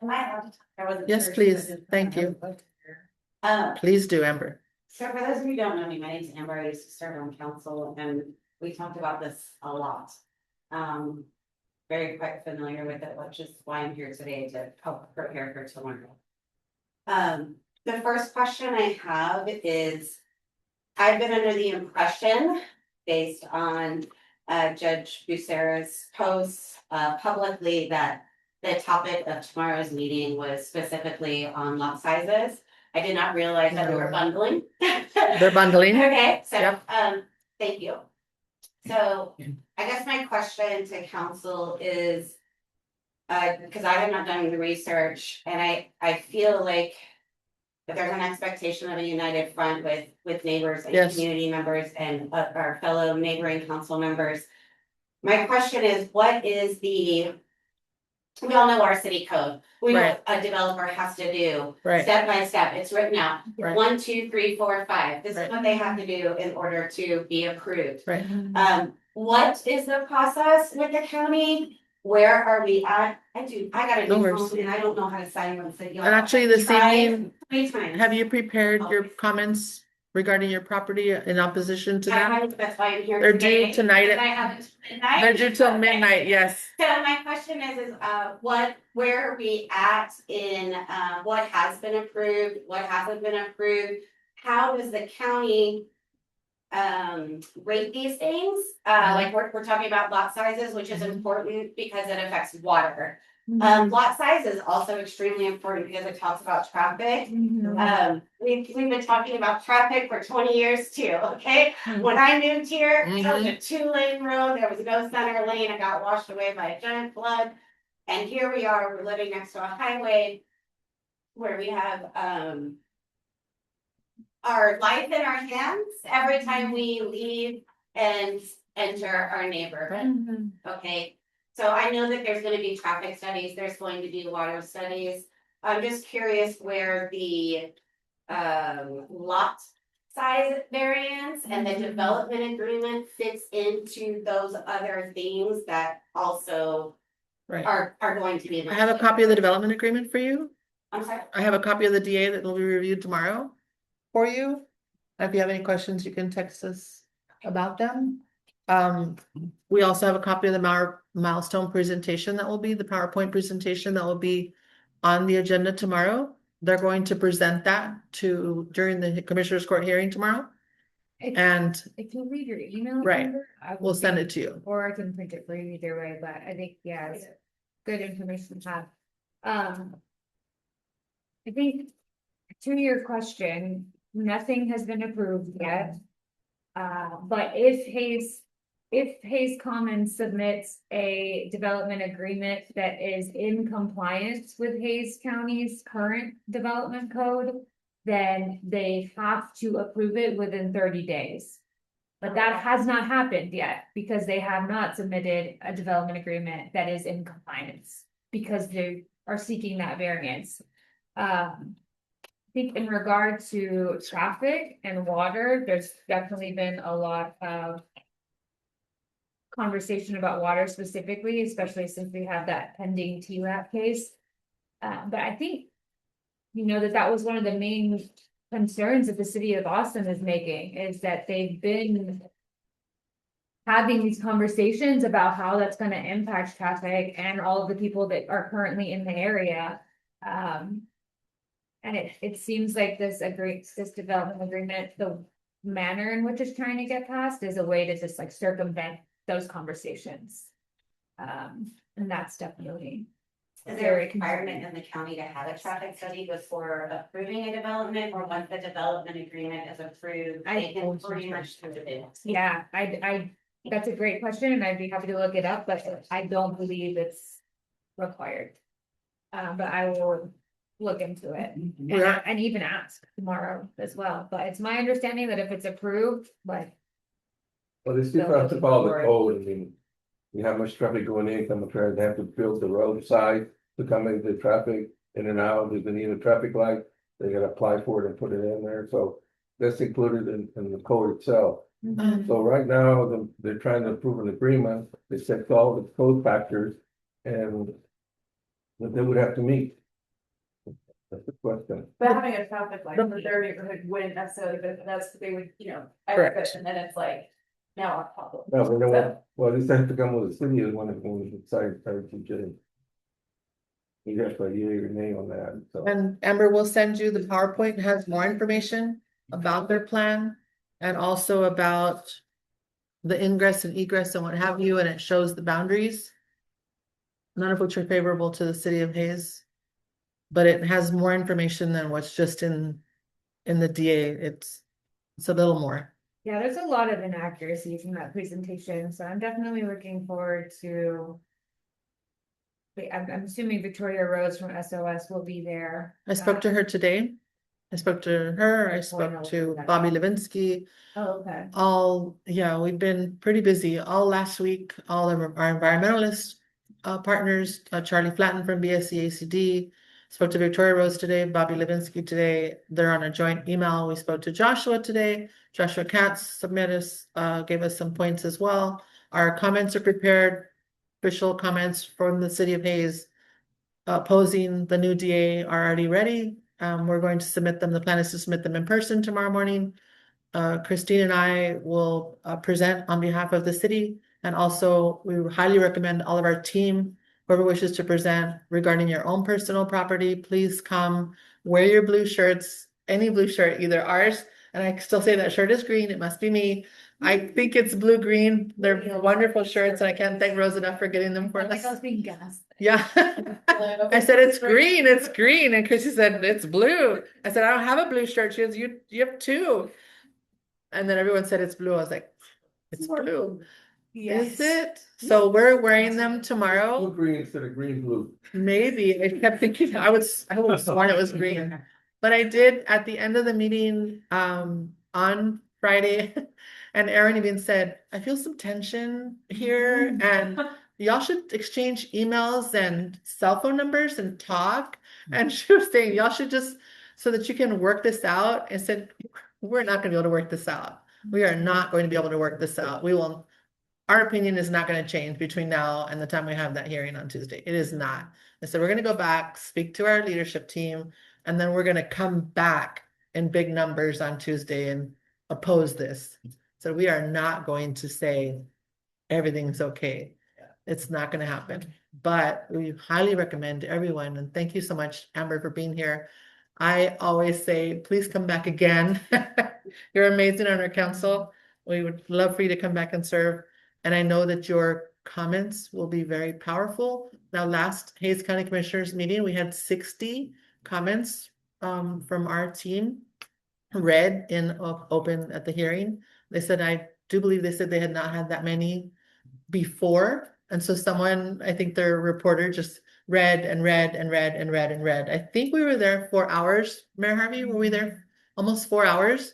Yes, please. Thank you. Please do, Amber. So for those of you who don't know me, my name's Amber. I used to serve on council and we talked about this a lot. Very quite familiar with it, which is why I'm here today to help prepare for tomorrow. The first question I have is, I've been under the impression, based on Judge Bucera's posts publicly, that the topic of tomorrow's meeting was specifically on lot sizes. I did not realize that we were bundling. They're bundling. Okay, so, Yep. Thank you. So, I guess my question to council is, because I have not done the research, and I feel like that there's an expectation of a united front with neighbors and Yes. community members and our fellow neighboring council members. My question is, what is we all know our city code. We know Right. what a developer has to do. Right. Step by step, it's written out. Right. 1, 2, 3, 4, 5. This Right. is what they have to do in order to be approved. Right. What is the process with the county? Where are we at? I got a No new worries. phone and I don't know how to sign one city. And actually, this evening, Many times. have you prepared your comments regarding your property in opposition to I that? haven't, that's why I'm here They're due today, tonight because at- I haven't midnight. They're due till Okay. midnight, yes. So my question is, where are we at in, what has been approved, what hasn't been approved? How does the county rate these things? Like we're talking about lot sizes, which is important because it affects water. Lot size is also extremely important because it talks about traffic. We've been talking about traffic for 20 years too, okay? When I moved here, it was a 2-lane road, there was no center lane, it got washed away by a giant flood. And here we are, we're living next to a highway where we have our life in our hands every time we leave and enter our neighborhood, okay? So I know that there's gonna be traffic studies, there's going to be water studies. I'm just curious where the lot size variance and the development agreement fits into those other things that also Right. are going to be. I have a copy of the development agreement for you. I'm sorry. I have a copy of the DA that will be reviewed tomorrow for you. If you have any questions, you can text us about them. We also have a copy of the milestone presentation that will be the PowerPoint presentation that will be on the agenda tomorrow. They're going to present that during the Commissioners Court hearing tomorrow. And If you read your email. Right. Amber, I we'll will send be- it to you. Or I can print it for you either way, but I think, yeah, it's good information to have. I think to your question, nothing has been approved yet. But if Hayes Commons submits a development agreement that is in compliance with Hayes County's current development code, then they have to approve it within 30 days. But that has not happened yet because they have not submitted a development agreement that is in compliance because they are seeking that variance. I think in regard to traffic and water, there's definitely been a lot of conversation about water specifically, especially since we have that pending TLAP case. But I think, that was one of the main concerns that the city of Austin is making, is that they've been having these conversations about how that's gonna impact traffic and all of the people that are currently in the area. And it seems like this development agreement, the manner in which it's trying to get passed is a way to just like circumvent those conversations. And that's definitely. Is there a requirement in the county to have a traffic study before approving a development, or once the development agreement is approved, they can pretty much do it? Yeah, that's a great question and I'd be happy to look it up, but I don't believe it's required. But I will look into it. Yeah. And even ask tomorrow as well, but it's my understanding that if it's approved, like, Well, they still have to follow the code, I mean, you have much traffic going in, coming trying they have to build the roadside to come into the traffic in and out, if they need a traffic light, they gotta apply for it and put it in there, so that's included in the code itself. So right now, they're trying to approve an agreement, they set all the code factors and that they would have to meet. That's the question. But having a traffic light for their neighborhood wouldn't necessarily, but that's, they would, Correct. and then it's like, now our problem. No, but they want, well, this has to come with the city when we decide to do. You got to put your name on that, so. And Amber will send you the PowerPoint, it has more information about their plan and also about the ingress and egress and what have you, and it shows the boundaries. None of which are favorable to the city of Hayes. But it has more information than what's just in the DA. It's a little more. yeah, there's a lot of inaccuracies in that presentation, so I'm definitely looking forward to. I'm assuming Victoria Rose from SOS will be there. I spoke to her today. I spoke to her, I spoke to Bobby Levinsky. Oh, okay. We've been pretty busy all last week, all of our environmentalist partners, Charlie Flatten from BSC ACD. Spoke to Victoria Rose today, Bobby Levinsky today. They're on a joint email. We spoke to Joshua today. Joshua Katz gave us some points as well. Our comments are prepared, official comments from the city of Hayes opposing the new DA are already ready. We're going to submit them. The plan is to submit them in person tomorrow morning. Christine and I will present on behalf of the city. And also, we highly recommend all of our team, whoever wishes to present regarding your own personal property, please come, wear your blue shirts, any blue shirt, either ours, and I still say that shirt is green, it must be me. I think it's blue-green. They're wonderful shirts, and I can't thank Rose enough for getting them for I think I us. was being gassed. Yeah. I said, it's green. And Chrissy said, it's blue. I said, I don't have a blue shirt. She goes, you have two. And then everyone said it's blue. I was like, it's blue. Is it? So we're wearing them Blue tomorrow. green instead of green blue. Maybe. I kept thinking I would have sworn it was green. But I did at the end of the meeting on Friday, and Aaron even said, I feel some tension here, and y'all should exchange emails and cell phone numbers and talk. And she was saying, y'all should just, so that you can work this out. I said, we're not going to be able to work this out. We are not going to be able to work this out. Our opinion is not going to change between now and the time we have that hearing on Tuesday. It is not. I said, we're going to go back, speak to our leadership team, and then we're going to come back in big numbers on Tuesday and oppose this. So we are not going to say everything's okay. It's not going to happen. But we highly recommend everyone, and thank you so much, Amber, for being here. I always say, please come back again. You're amazing on our council. We would love for you to come back and serve. And I know that your comments will be very powerful. Now, last Hayes County Commissioners meeting, we had 60 comments from our team read in open at the hearing. They said, I do believe they said they had not had that many before. And so someone, I think their reporter just read and read and read and read and read. I think we were there 4 hours. Mayor Harvey, were we there almost 4 hours?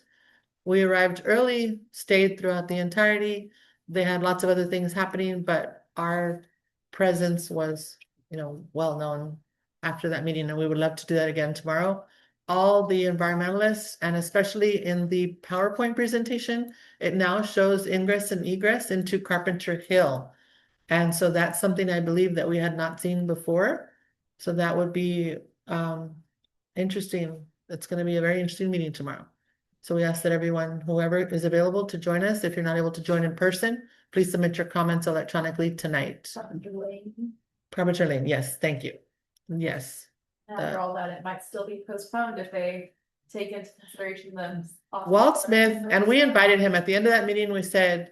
We arrived early, stayed throughout the entirety. They had lots of other things happening, but our presence was, well known after that meeting, and we would love to do that again tomorrow. All the environmentalists, and especially in the PowerPoint presentation, it now shows ingress and egress into Carpenter Hill. And so that's something I believe that we had not seen before. So that would be interesting. It's going to be a very interesting meeting tomorrow. So we ask that everyone, whoever is available to join us, if you're not able to join in person, please submit your comments electronically tonight. Carpenter Lane, yes, thank you. Yes. After all that, it might still be postponed if they take into consideration the. Walt Smith, and we invited him at the end of that meeting. We said,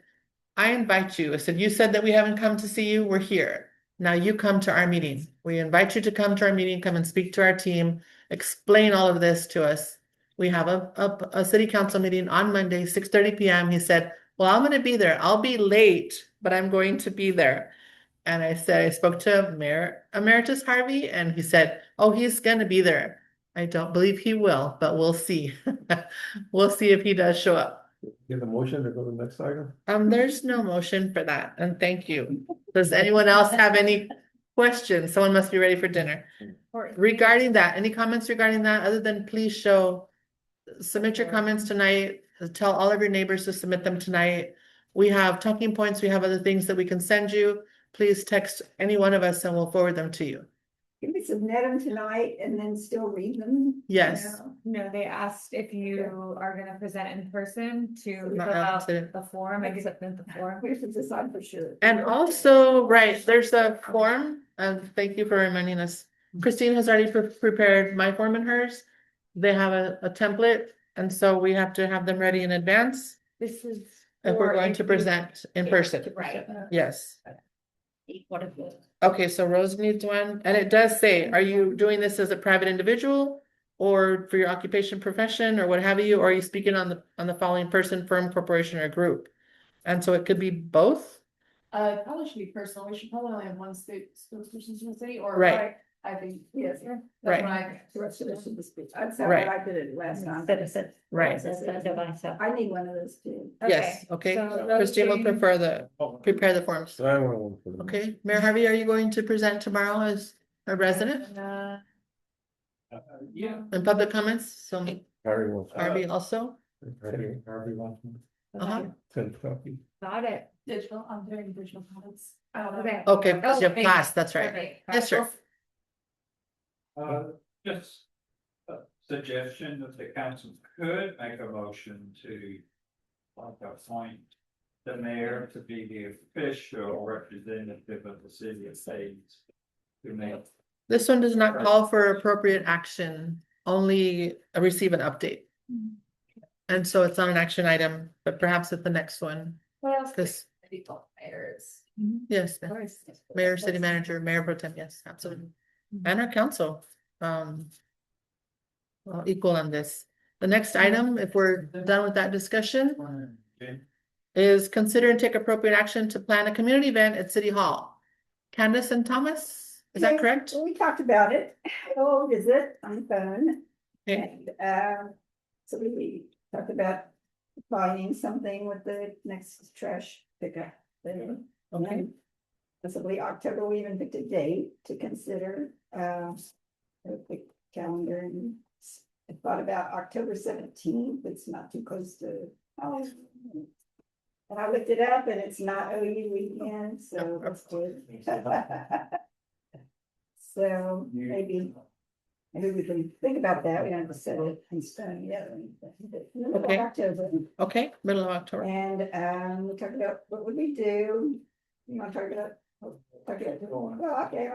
I invite you. I said, you said that we haven't come to see you. We're here. Now you come to our meeting. We invite you to come to our meeting, come and speak to our team, explain all of this to us. We have a city council meeting on Monday, 6:30 p.m. He said, well, I'm going to be there. I'll be late, but I'm going to be there. And I said, I spoke to Mayor Emeritus Harvey, and he said, oh, he's going to be there. I don't believe he will, but we'll see. We'll see if he does show up. Get a motion to go to the next item? There's no motion for that, and thank you. Does anyone else have any questions? Someone must be ready for dinner. Regarding that, any comments regarding that, other than please submit your comments tonight, tell all of your neighbors to submit them tonight. We have talking points, we have other things that we can send you. Please text any one of us and we'll forward them to you. Can we submit them tonight and then still read them? Yes. No, they asked if you are gonna present in person to fill Not out interested. the form and submit the form. We have to decide for sure. And also, right, there's a form, and thank you for reminding us. Christine has already prepared my form and hers. They have a template, and so we have to have them ready in advance This is. if we're for going if to you- present in person. Right. Yes. What if it- Okay, so Rose needs one, and it does say, are you doing this as a private individual? Or for your occupation, profession, or what have you, or are you speaking on the following person, firm, corporation, or group? And so it could be both, Probably should be personal. We should probably only have one spokesperson in the city or. Right. I think, yes. Right. The rest of us should just be- That's how Right. I did it last time. Citizen. right? So I need one of those too. Yes, okay, so those Christine will two- prepare the forms. So I want one for them. Okay, Mayor Harvey, are you going to present tomorrow as a resident Yeah. in public comments? So Harry wants. Harvey also? Harvey wants one. Uh-huh. 10 copy. Got it. Digital, I'm doing digital comments. Okay. Okay, Oh, because you have thank class, that's right. Perfect. Yes, sir. Just a suggestion that the council could make a motion to appoint the mayor to be the official representative of the city of Sage. To make This one does not call for appropriate action, only receive an update. And so it's not an action item, but perhaps at the next one, What else? because, Default mayors. yes, mayor, city manager, mayor pro tem, yes, absolutely. And our council, well, equal on this. The next item, if we're done with that discussion, is consider and take appropriate action to plan a community event at City Hall. Candace and Thomas, is that Yes, correct? well, we talked about it. Oh, visit on the phone. Okay. And, so we talked about buying something with the next trash pickup. There. Okay. Possibly October, we even picked a date to consider, a quick calendar and I thought about October 17th, it's not too close to. And I looked it up and it's not OU weekend, so that's good. So maybe we can think about that, we don't have to set it in stone yet. or anything, but middle of Okay. October. Okay, middle of October. And we talked about what would we do? You want to talk about? Well, okay.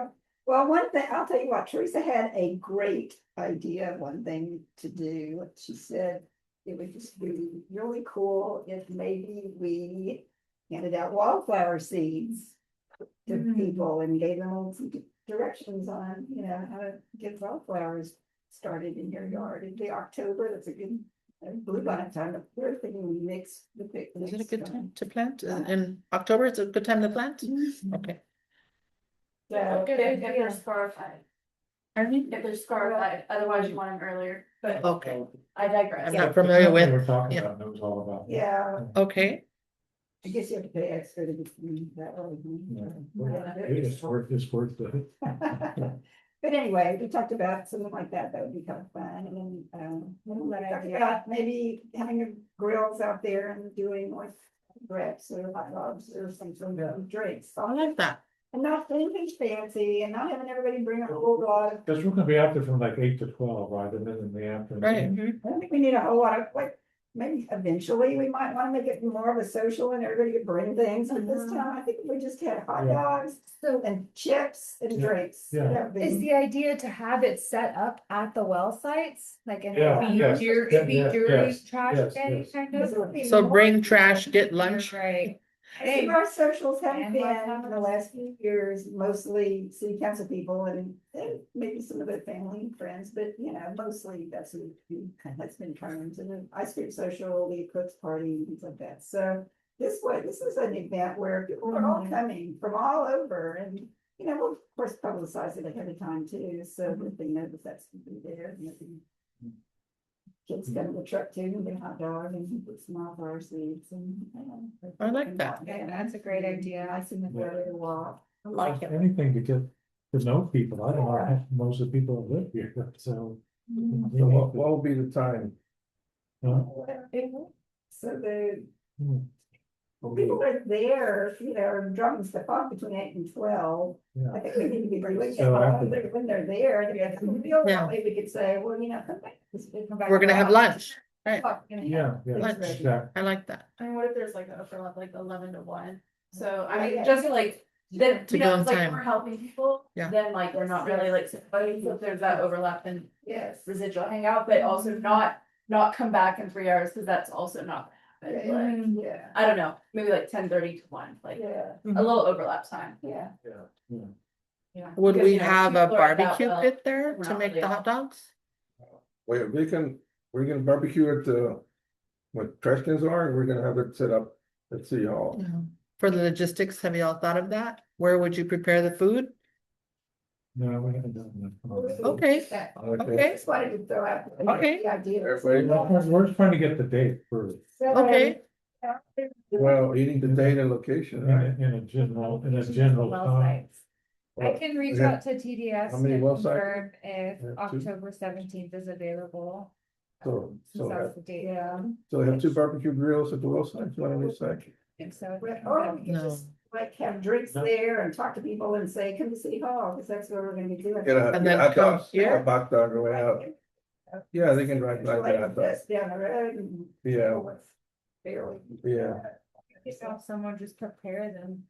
Well, one thing, I'll tell you what, Teresa had a great idea of one thing to do. She said it would just be really cool if maybe we handed out wildflower seeds to people and gave them some directions on, how to get wildflowers started in your yard. It'd be October, that's a good bluebonnet time. We're thinking we mix the pick. Is it a good time to plant? In October, it's a good time to plant? Okay. So, If they're scarified, Pardon me? if they're scarified, otherwise you want them earlier, but Okay, I digress. I'm not familiar with, We're talking yeah. about, knows all about. yeah, okay, I guess you have to pay extra to get that It's worth the. But anyway, we talked about something like that, that would be kind of fun, and then, we talked about maybe having a grills out there and doing like wraps or hot dogs or some sort of drinks. I like that. And not anything fancy, and not having everybody bring a whole lot of, Because we're gonna be out there from like 8 to 12, right, and then in the afternoon. Right. I don't think we need a whole lot of, like, maybe eventually we might wanna make it more of a social and everybody could bring things, but this time I think we just had hot Yeah. dogs. And chips and Yeah. drinks. Yeah. That would Is be- the idea to have it set up at the well sites, like in Yeah, a yes, beer yes, trash yes, day yes. kind This of? would be So more- bring trash, get lunch. Right. Some of our socials have And been what in the happens? last few years, mostly city council people and maybe some of their family and friends, but mostly that's that's been terms and then ice cream social, the Eclipse party, things like that. So this is an event where people are all coming from all over and you know, we'll of course publicize it ahead of time too, so that they know that that's gonna be there. And that the kids come to the truck too, and get a hot dog and put some off our seats and. I like that. Yeah, that's a great idea. I see them there to walk. I like it. Anything to get to know people. I don't know if most of the people that live here, so. So what will be the time? So the Hmm. people are there, you know, dropping stuff off between 8 and 12. Yeah. I think we need to be really, So after when they're there, they have to feel Yeah. that way, we could say, well, you know, come back. We're gonna have lunch. Right. Yeah, yeah, Lunch. exactly. I like that. I mean, what if there's like an overlap, like 11 to 1? So I Yeah. mean, just like, then, To you go know, in it's like time. we're helping people. Yeah. Then like, we're not really like, somebody, so if there's that overlap, then Yes. residual hangout, but also not come back in 3 hours, because that's also not. gonna happen. Like, Yeah, I don't know, maybe like 10:30 to 1, like yeah, a little overlap time. yeah. Yeah. Would Because, we you know, have a people are at that barbecue well, pit there we're to not make really the hot dogs? Wait, we're gonna barbecue at the, what trash cans are, and we're gonna have it set up at City Hall. No. For the logistics, have you all thought of that? Where would you prepare the food? No, we haven't done that. Okay, Okay. I just wanted to throw out. Okay. The idea. Everybody know? We're just trying to get the date for, okay. Well, you need the date and location, right? in a general Well time. sites. I can reach Yeah. out to TDS How many and well sites? confirm if Yeah, two. October 17th is available. So, Since that's the date. Yeah. so they have two barbecue grills at the well sites, one on each side. I think so. Or we could No. just like have drinks No. there and talk to people and say, come to City Hall, because that's where we're gonna be doing. Get a And then hot come dog, here? a hot dog going out. Yeah, they can drive like Like that. this down the road and. Yeah. Barely. Yeah, Just have someone just prepare them,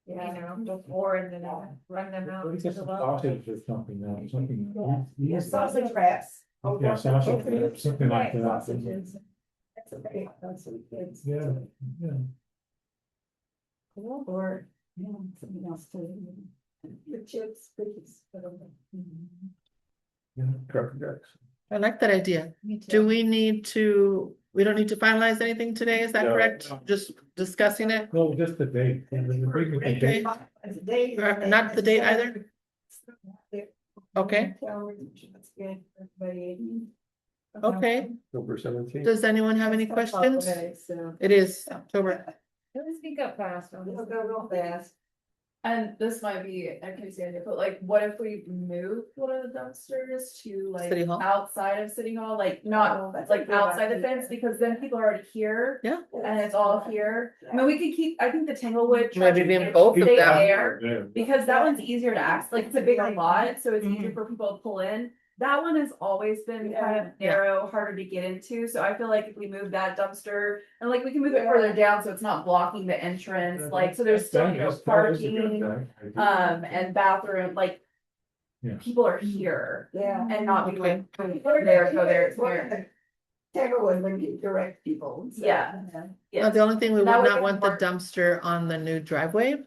you Yeah. know, before and then run them out. We to get the some well sausage sites. or something now, something. Yeah, sausage wraps. Yeah, sausage wraps, something like Right, that. Sausages. That's a great, that's what kids. Yeah, yeah. Or, yeah, something else too. The chips, cookies, whatever. Cracker Jacks. I like that idea. Me too. Do we need to, we don't need to finalize anything today, is that No. correct? Just discussing it? No, just the date. And then the big- the Okay. date. It's a date. Not the date either? Okay. That's good for everybody. Okay, October 17th. does anyone have any That's questions? holiday, So. It is October. It'll sneak up fast. It'll go real fast. And this might be a crazy idea, but like, what if we move one of the dumpsters to like City Hall? outside of City Hall, like Oh, not that's a like good outside the idea. fence, because then people are already here. Yeah. And it's all here. I mean, we could keep, I think the Tanglewood. Maybe trash then can both of stay them. there, Yeah. because that one's easier to access, like it's a bigger lot, so it's Mm-hmm. easier for people to pull in. That one has always been kind of Yeah. narrow, harder to get into, so I feel like if we move that dumpster, and like we can move it further down, so it's not blocking the entrance, like, so there's still, you know, That is a good parking. thing. And bathroom, like. Yeah. People are here Yeah. and not be like, Okay. go there, go there, it's here. Taggerwood when you direct people. so, Yeah. Now, the only thing we would That would not be want the more- dumpster on the new driveway.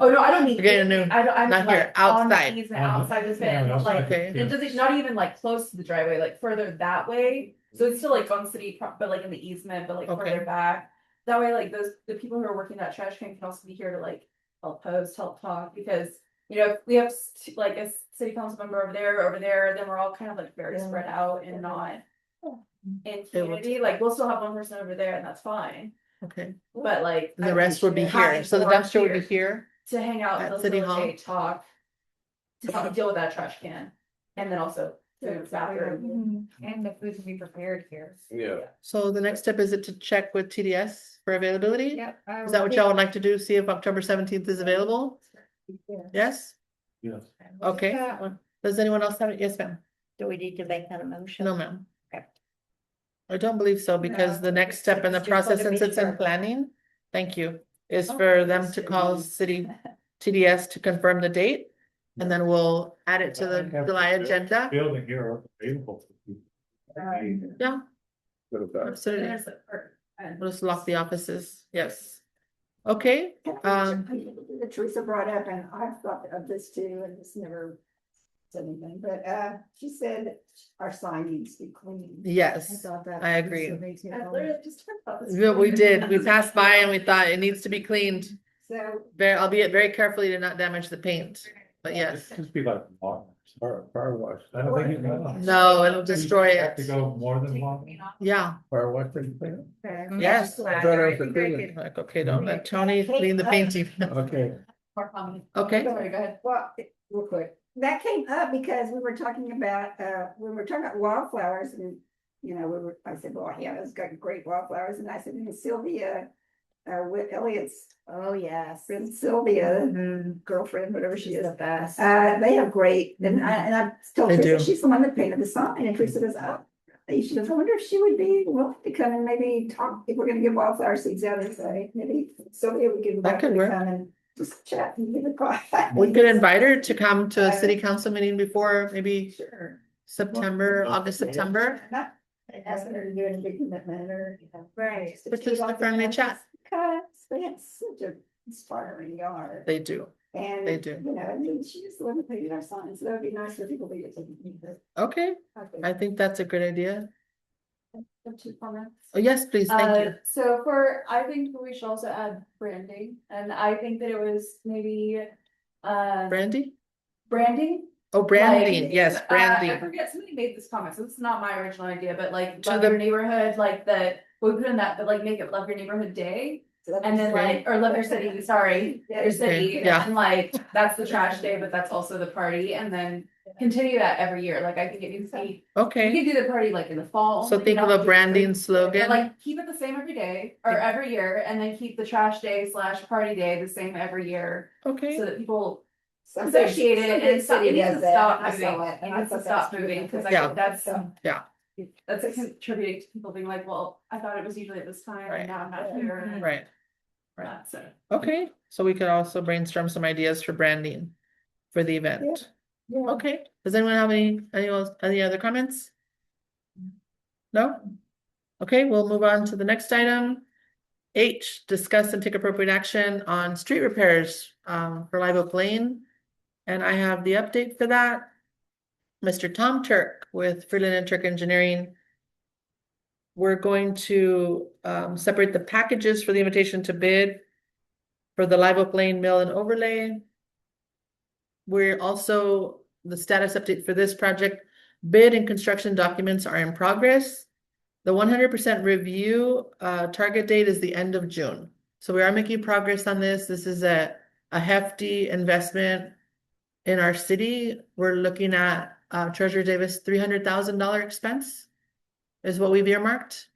Oh, no, I don't need. Okay, no, I'm not here, like on the outside. easement, outside the Yeah, fence, outside like, the Okay. it fence. doesn't, not even like close to the driveway, like further that way. So it's still like on city, but like in the easement, but like Okay. further back. That way, like the people who are working that trash can also be here to like help post, help talk, because. You know, if we have like a city council member over there, then we're all kind of like very Yeah. spread out and not. In It will- community, like we'll still have one person over there and that's fine, Okay, but like. the rest would be here, so the dumpster would be here. To hang out, at City Hall. facilitate, talk. To help deal with that trash can, and then also food, bathroom. And the food can be prepared here. Yeah. So the next step is it to check with TDS for availability? Yep. Is that what y'all would like to do? See if October 17th is available? Yes? Yes. Okay. Does anyone else have it? Yes, ma'am. Do we need to make that a motion? No, ma'am. Okay. I don't believe so, because No, the next step in the just wanted process, to since be it's in sure. planning, thank you, is Oh, for them just to to call know. city TDS to confirm the date. And then we'll add it to the Have July the agenda. Building here available. for people. Yeah, Good of that. absolutely. There's a part- and- We'll just lock the offices. Yes. Okay, Teresa brought up, and I've thought of this too, and it's never said anything, but she said our sign needs to be clean. yes, thought that. I agree. I literally just talked about this. Yeah, we did. We passed by and we thought it needs to be cleaned, So, albeit very carefully to not damage the paint. but yes. Just be like water. Fire wash. I don't think it. No, it'll destroy Have to it. go more than one. Yeah, Fire wash and clean yes. I thought it was a clean. Like, okay, don't let Tony clean the painting. Okay, More comment. Okay, Sorry, go ahead. Well, real quick, that came up because we were talking about, wildflowers and, I said, well, yeah, it's got great wildflowers. And I said, and Sylvia, with Elliot's Oh, yes. friend Sylvia, Mhm. girlfriend, whatever she She's is. the best. They have great, and I told They Teresa, do. she's the one that painted the sign, and Teresa goes, oh. She goes, I wonder if she would be willing to come and maybe talk, if we're gonna give wildflower seeds out and say, maybe Sylvia, we can. That could work. Come and just chat and give a call. we could invite her to come to a city council meeting before maybe Sure. September, August, September. Not asking her to do any big commitment or. Right. just to But be just a like friendly that, chat. Because they have such an inspiring yard. They do. And, they do. and then she just the one that painted our signs, so that would be nice for people to get to meet her. Okay, Okay. I think that's a good idea. Have 2 comments. Oh, yes, please, thank you. So I think we should also add branding, and I think that it was maybe, Brandy? branding. Oh, branding, Like, yes, I branding. forget, somebody made this comment, so it's not my original idea, but like, To love the- your neighborhood, like that, we put in that, but like, make it love your neighborhood day. So that And then Okay. like, or love your city, sorry, Yeah, your city, yeah. and like, that's the trash day, but that's also the party, and then continue that every year, like, I think it needs to be. You Okay, can do the party like in the fall. so you think don't of have a to do it branding But slogan. like, keep it the same every day, or every year, and then keep the trash day / party day the same every year, so Okay, that people Some associate big- it, some and big it's not, city it needs does to that. stop I saw moving, it, and it I needs to thought stop that's moving, cause I Yeah. think that's. Yeah. That's contributing to people being like, well, I thought it was usually at this time, Right. and now I'm not here. and right. that, So. Okay, so we could also brainstorm some ideas for branding for the event. Yeah. Okay, does anyone have any other comments? No? Okay, we'll move on to the next item. H, discuss and take appropriate action on street repairs for Live Oak Lane. And I have the update for that. Mr. Tom Turk with Freeland and Turk Engineering. We're going to separate the packages for the invitation to bid for the Live Oak Lane Mill and Overlay. We're also, the status update for this project, bid and construction documents are in progress. The 100% review target date is the end of June. So we are making progress on this. This is a hefty investment in our city. We're looking at Treasurer Davis $300,000 expense is what we've earmarked. Is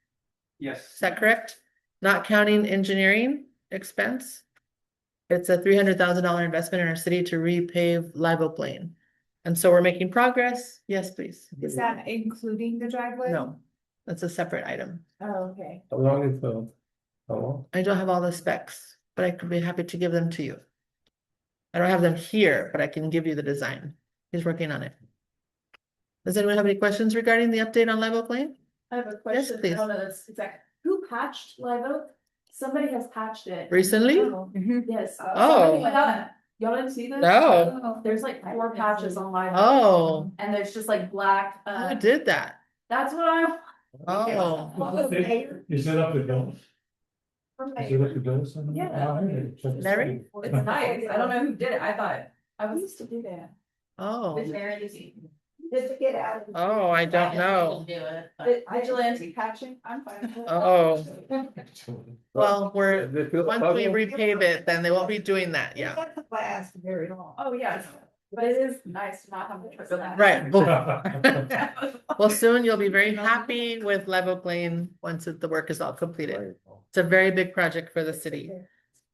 Yes. that correct? Not counting engineering expense. It's a $300,000 investment in our city to repave Live Oak Lane. And so we're making progress. Yes, please. Is that including the driveway? No, that's a separate item. Oh, okay. how long is how long? I don't have all the specs, but I could be happy to give them to you. I don't have them here, but I can give you the design. He's working on it. Does anyone have any questions regarding the update on Live Oak Lane? I have a question, please. I don't know this exact, who patched Live Oak? Somebody has patched it. Recently? Yes. Oh. Somebody went out. Y'all didn't see this? No. There's like 4 patches on Live Oak, Oh, and there's just like black, who did that? that's what I'm. Oh, Is it up to Bill? Is it up to Bill? Yeah. Larry? It's nice, I don't know who did it, I thought, I used to do that. oh, Just to get out. oh, I don't know. Vigilante patching, I'm fine with it. Oh, well, Once once we repave it, then they won't be doing that, yeah. Doesn't last very long. Oh, yes, but it is nice to not have to trip that. Right. Well, soon you'll be very happy with Live Oak Lane once the work is all completed. It's a very big project for the city.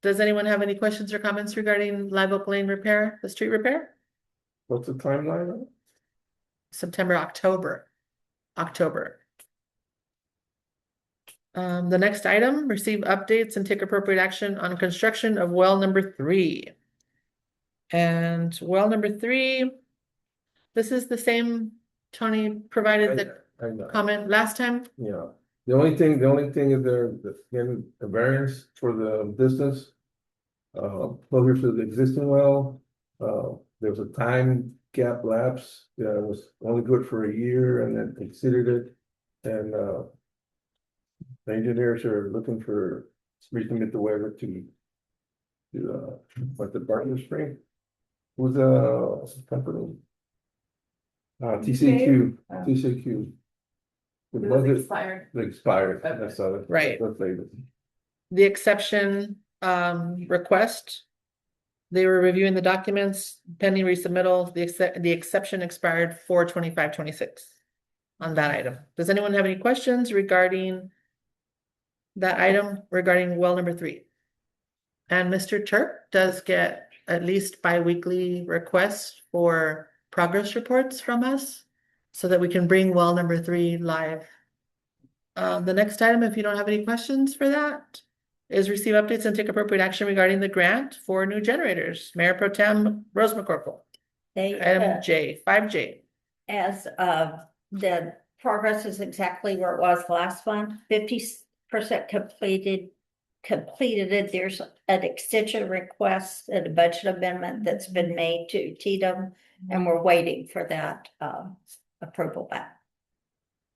Does anyone have any questions or comments regarding Live Oak Lane repair, the street repair? What's the timeline on it? September, October. The next item, receive updates and take appropriate action on construction of well number 3. And well number 3, this is the same, Tony provided the I know. comment last time. Yeah, the only thing is they're getting a variance for the distance. Closer to the existing well, there's a time gap lapse, it was only good for a year and then exceeded it. And, the engineers are looking for, resubmit the waiver to what the Barton Spring. With the company. TCQ, TCQ. The It was budget expired. expired, Okay. that's all. Right. That's later. The exception request. They were reviewing the documents pending resubmittal. The exception expired 4/25/26 on that item. Does anyone have any questions regarding that item regarding well number 3? And Mr. Turk does get at least bi-weekly requests for progress reports from us so that we can bring well number 3 live. The next item, if you don't have any questions for that, is receive updates and take appropriate action regarding the grant for new generators. Mayor Pro Tem Rose McCorkle. They, Item J, 5J. as the progress is exactly where it was last month, 50% completed it. There's an extension request and a budget amendment that's been made to TDM, and we're waiting for that approval back.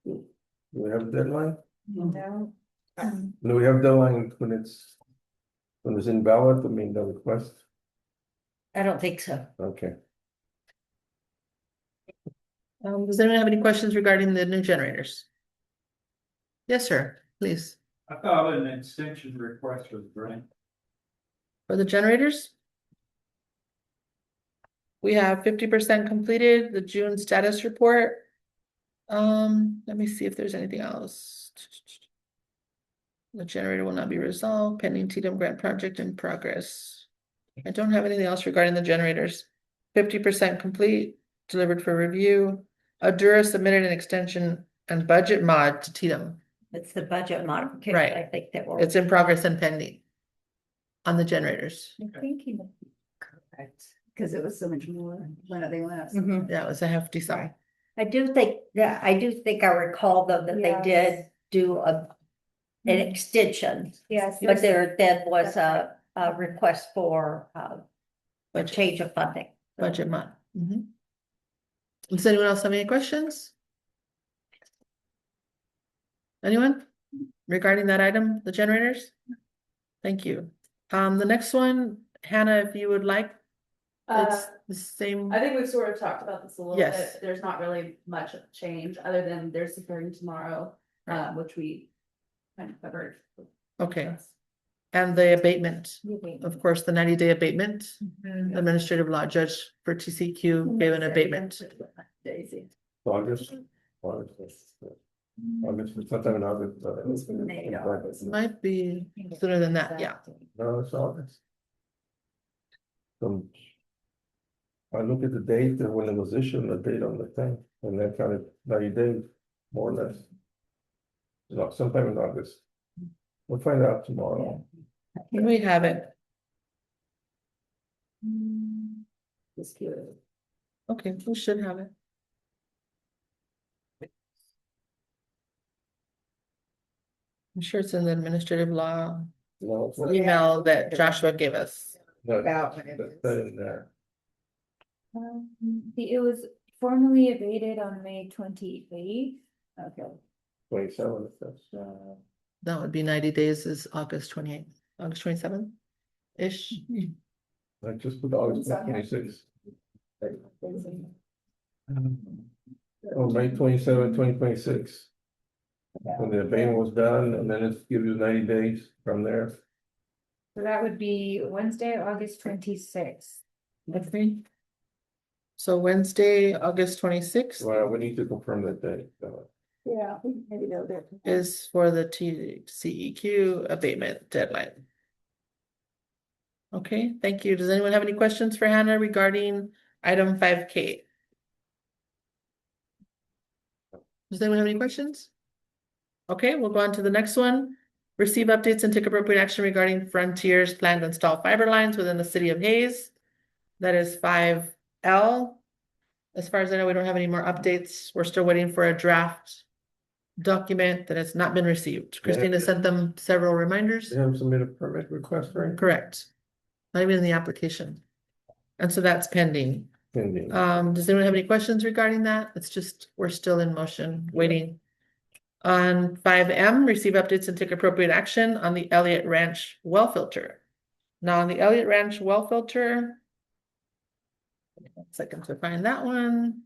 Do we have a deadline? No. Do we have a deadline when it's invalid, I mean, the request? I don't think so. Okay. Does anyone have any questions regarding the new generators? Yes, sir, please. I thought an extension request was granted. For the generators? We have 50% completed, the June status report. Let me see if there's anything else. The generator will not be resolved, pending TDM grant project in progress. I don't have anything else regarding the generators. 50% complete, delivered for review. Adura submitted an extension and budget mod to TDM. It's the budget modification, Right. I think that we're. It's in progress and pending on the generators. I think he- Correct. Because it was so much more when they left. Mhm. That was a hefty sum. I do think I recall though that they did do an extension, Yes. but there then was a request for a change of funding. Budget mod. Mhm. Does anyone else have any questions? Anyone regarding that item, the generators? Thank you. The next one, Hannah, if you would like, it's the same. I think we've sort of talked about this a little Yes. bit. There's not really much change other than there's a hearing tomorrow, which we kind of covered. Okay, and the abatement, of course, the 90-day abatement. Administrative law judge for TCQ gave an abatement. Daisy. August, sometime in August. May, August. Might be sooner than that, yeah. No, it's August. I look at the date and when it was issued, the date on the thing, and then kind of 90 days, more or less. No, sometime in August. We'll find out tomorrow. We have it. Just curious. Okay, we should have it. I'm sure it's in the administrative law No, it's not- email that Joshua gave us. no, About when it that's is. not in there. It was formally abated on May 28th. Okay. 27, that's, That would be 90 days is August 28th, August 27th-ish. I just put August 26. Oh, May 27, 2026. When the abatement was done, and then it gives you 90 days from there. So that would be Wednesday, August 26th. Okay. So Wednesday, August 26th Well, we need to confirm that date. Yeah, maybe they'll do it. is for the TCEQ abatement deadline. Okay, thank you. Does anyone have any questions for Hannah regarding item 5K? Does anyone have any questions? Okay, we'll go on to the next one. Receive updates and take appropriate action regarding Frontiers plan to install fiber lines within the city of Hayes. That is 5L. As far as I know, we don't have any more updates. We're still waiting for a draft document that has not been received. Christina sent them several reminders. They have submitted a permit request for it? Correct. Not even in the application. And so that's pending. Pending. Does anyone have any questions regarding that? It's just, we're still in motion, waiting. On 5M, receive updates and take appropriate action on the Elliott Ranch well filter. Now, on the Elliott Ranch well filter, 1 second to find that one.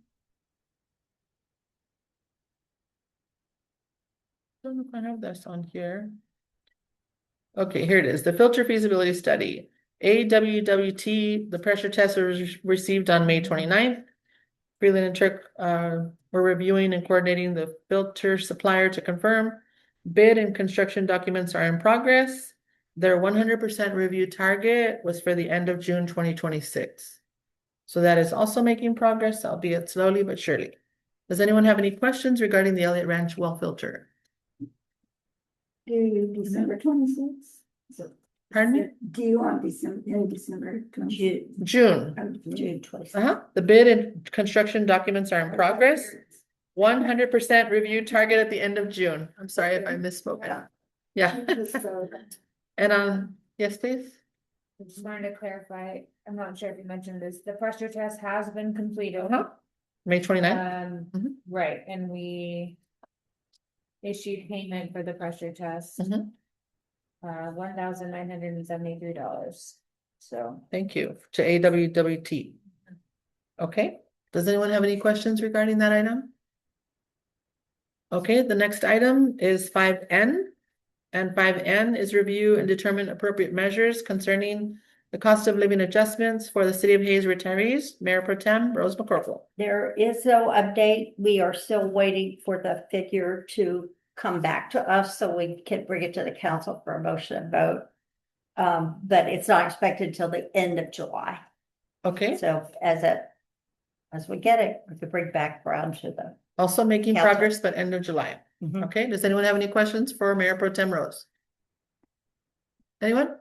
Don't know if I have this on here. Okay, here it is, the filter feasibility study. AWWT, the pressure test was received on May 29th. Freeland and Turk were reviewing and coordinating the filter supplier to confirm. Bid and construction documents are in progress. Their 100% review target was for the end of June 2026. So that is also making progress, albeit slowly but surely. Does anyone have any questions regarding the Elliott Ranch well filter? Due December 26th. So Pardon me? due on December 26th. June. June 26th. The bid and construction documents are in progress. 100% review target at the end of June. I'm sorry if I misspoke. Yeah. And yes, please. I just wanted to clarify, I'm not sure if you mentioned this, the pressure test has been completed. May 29th. Mhm. Right, and we issued payment for the pressure test. Mhm. $1,973. So, Thank you to AWWT. Okay, does anyone have any questions regarding that item? Okay, the next item is 5N. And 5N is review and determine appropriate measures concerning the cost of living adjustments for the City of Hayes retirees. Mayor Pro Tem Rose McCorkle. There is no update. We are still waiting for the figure to come back to us so we can bring it to the council for a motion and vote. But it's not expected till the end of July. Okay, So as we get it, we can bring back around to the. also making Council. progress, but end of July. Mhm. Okay, does anyone have any questions for Mayor Pro Tem Rose? Anyone?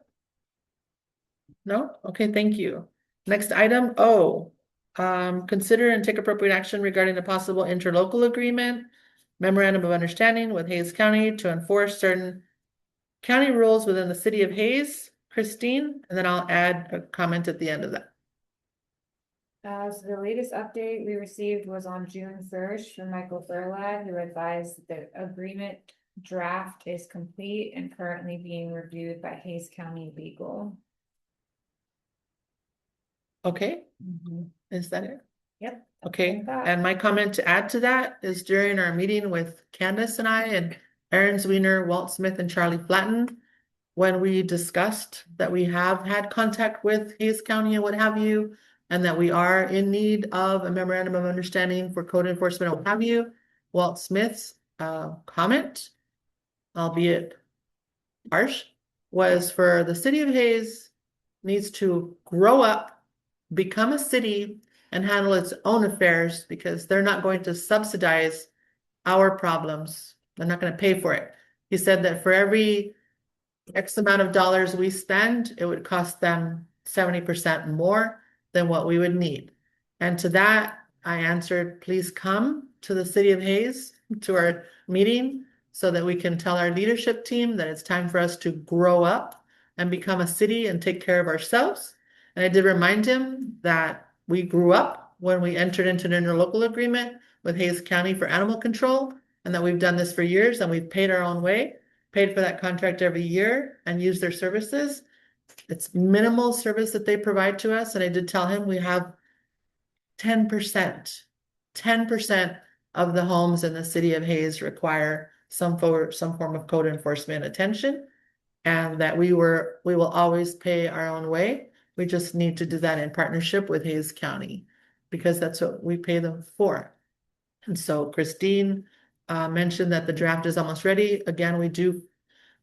No? Okay, thank you. Next item O. Consider and take appropriate action regarding a possible interlocal agreement, memorandum of understanding with Hayes County to enforce certain county rules within the City of Hayes. Christine, and then I'll add a comment at the end of that. so the latest update we received was on June 1st from Michael Thurlad, who advised the agreement draft is complete and currently being reviewed by Hayes County Legal. Okay, is that it? Yep. Okay, Like that. and my comment to add to that is during our meeting with Candace and I and Aaron Zwiener, Walt Smith, and Charlie Flatten, when we discussed that we have had contact with Hayes County and what have you, and that we are in need of a memorandum of understanding for code enforcement and what have you, Walt Smith's comment, albeit harsh, was for the City of Hayes needs to grow up, become a city, and handle its own affairs because they're not going to subsidize our problems. They're not going to pay for it. He said that for every X amount of dollars we spend, it would cost them 70% more than what we would need. And to that, I answered, please come to the City of Hayes to our meeting so that we can tell our leadership team that it's time for us to grow up and become a city and take care of ourselves. And I did remind him that we grew up when we entered into an interlocal agreement with Hayes County for animal control, and that we've done this for years and we've paid our own way, paid for that contract every year and used their services. It's minimal service that they provide to us. And I did tell him we have 10% of the homes in the City of Hayes require some form of code enforcement attention, and that we will always pay our own way. We just need to do that in partnership with Hayes County because that's what we pay them for. And so Christine mentioned that the draft is almost ready. Again, we do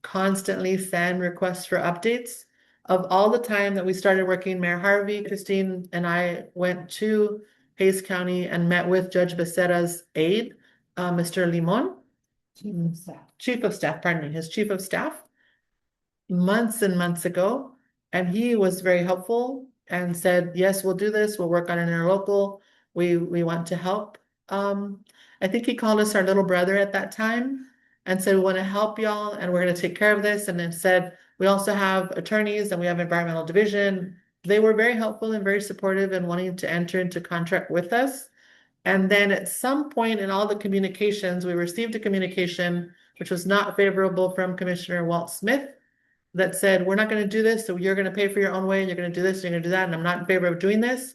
constantly send requests for updates. Of all the time that we started working, Mayor Harvey, Christine, and I went to Hayes County and met with Judge Becerra's aide, Mr. Limon. Chief of Staff, pardon me, his Chief of Staff, months and months ago. And he was very helpful and said, yes, we'll do this. We'll work on an interlocal. We want to help. I think he called us our little brother at that time and said, we want to help y'all and we're going to take care of this. And then said, we also have attorneys and we have environmental division. They were very helpful and very supportive in wanting to enter into contract with us. And then at some point in all the communications, we received a communication which was not favorable from Commissioner Walt Smith that said, we're not going to do this. So you're going to pay for your own way. You're going to do this, you're going to do that. And I'm not in favor of doing this.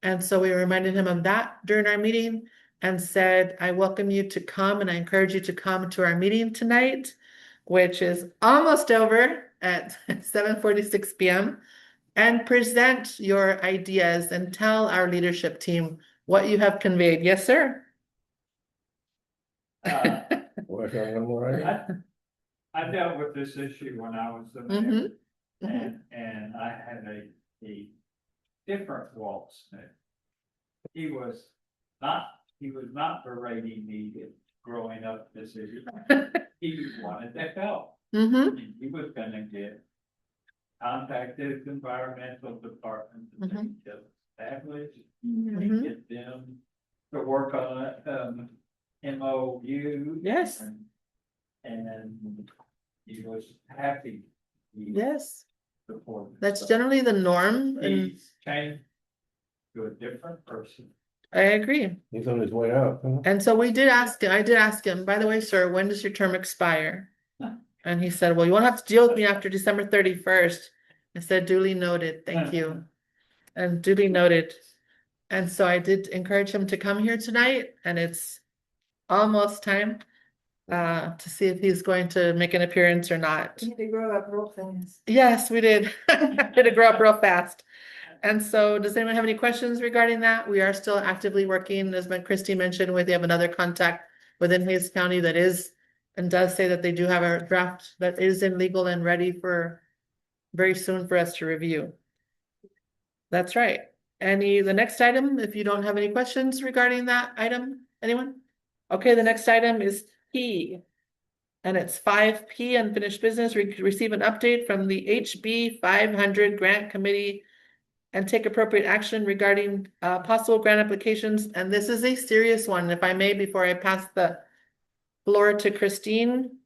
And so we reminded him of that during our meeting and said, I welcome you to come and I encourage you to come to our meeting tonight, which is almost over at 7:46 p.m. and present your ideas and tell our leadership team what you have conveyed. Yes, sir. Well, I got one more item. I dealt with this issue when I was the Mhm. mayor, and I had a different Walt Smith. He was not berating me growing up this issue. He wanted to help. Mhm. He was gonna get contacted environmental department to establish, and get them to work on it, MOU. Yes. And he was happy. He Yes, supported. that's So generally the norm, and he's changed to a different person. I agree. He's on his way out. Huh? And so I did ask him, by the way, sir, when does your term expire? And he said, well, you won't have to deal with me after December 31st. I said, duly noted, thank you. And duly noted. And so I did encourage him to come here tonight, and it's almost time to see if he's going to make an appearance or not. They grow up real fast. Yes, we did. Did it grow up real fast. And so does anyone have any questions regarding that? We are still actively working, as Christy mentioned, we have another contact within Hayes County that is and does say that they do have a draft that is in legal and ready for very soon for us to review. That's right. The next item, if you don't have any questions regarding that item, anyone? Okay, the next item is P. And it's 5P, unfinished business. Receive an update from the HB 500 Grant Committee and take appropriate action regarding possible grant applications. And this is a serious one, if I may, before I pass the floor to Christine.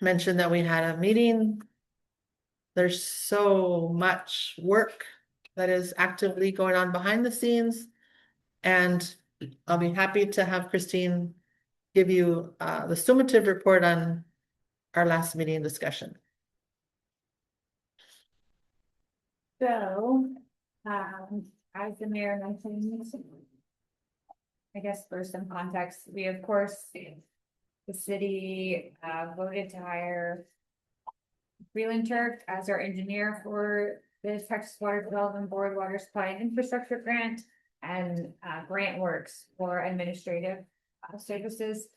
Mention that we had a meeting. There's so much work that is actively going on behind the scenes. And I'll be happy to have Christine give you the summative report on our last meeting discussion. So, as the mayor mentioned, I guess for some context, we of course, the city voted to hire Freeland Turk as our engineer for the Texas Water Development Board Water Supply and Infrastructure Grant and Grant Works for administrative services.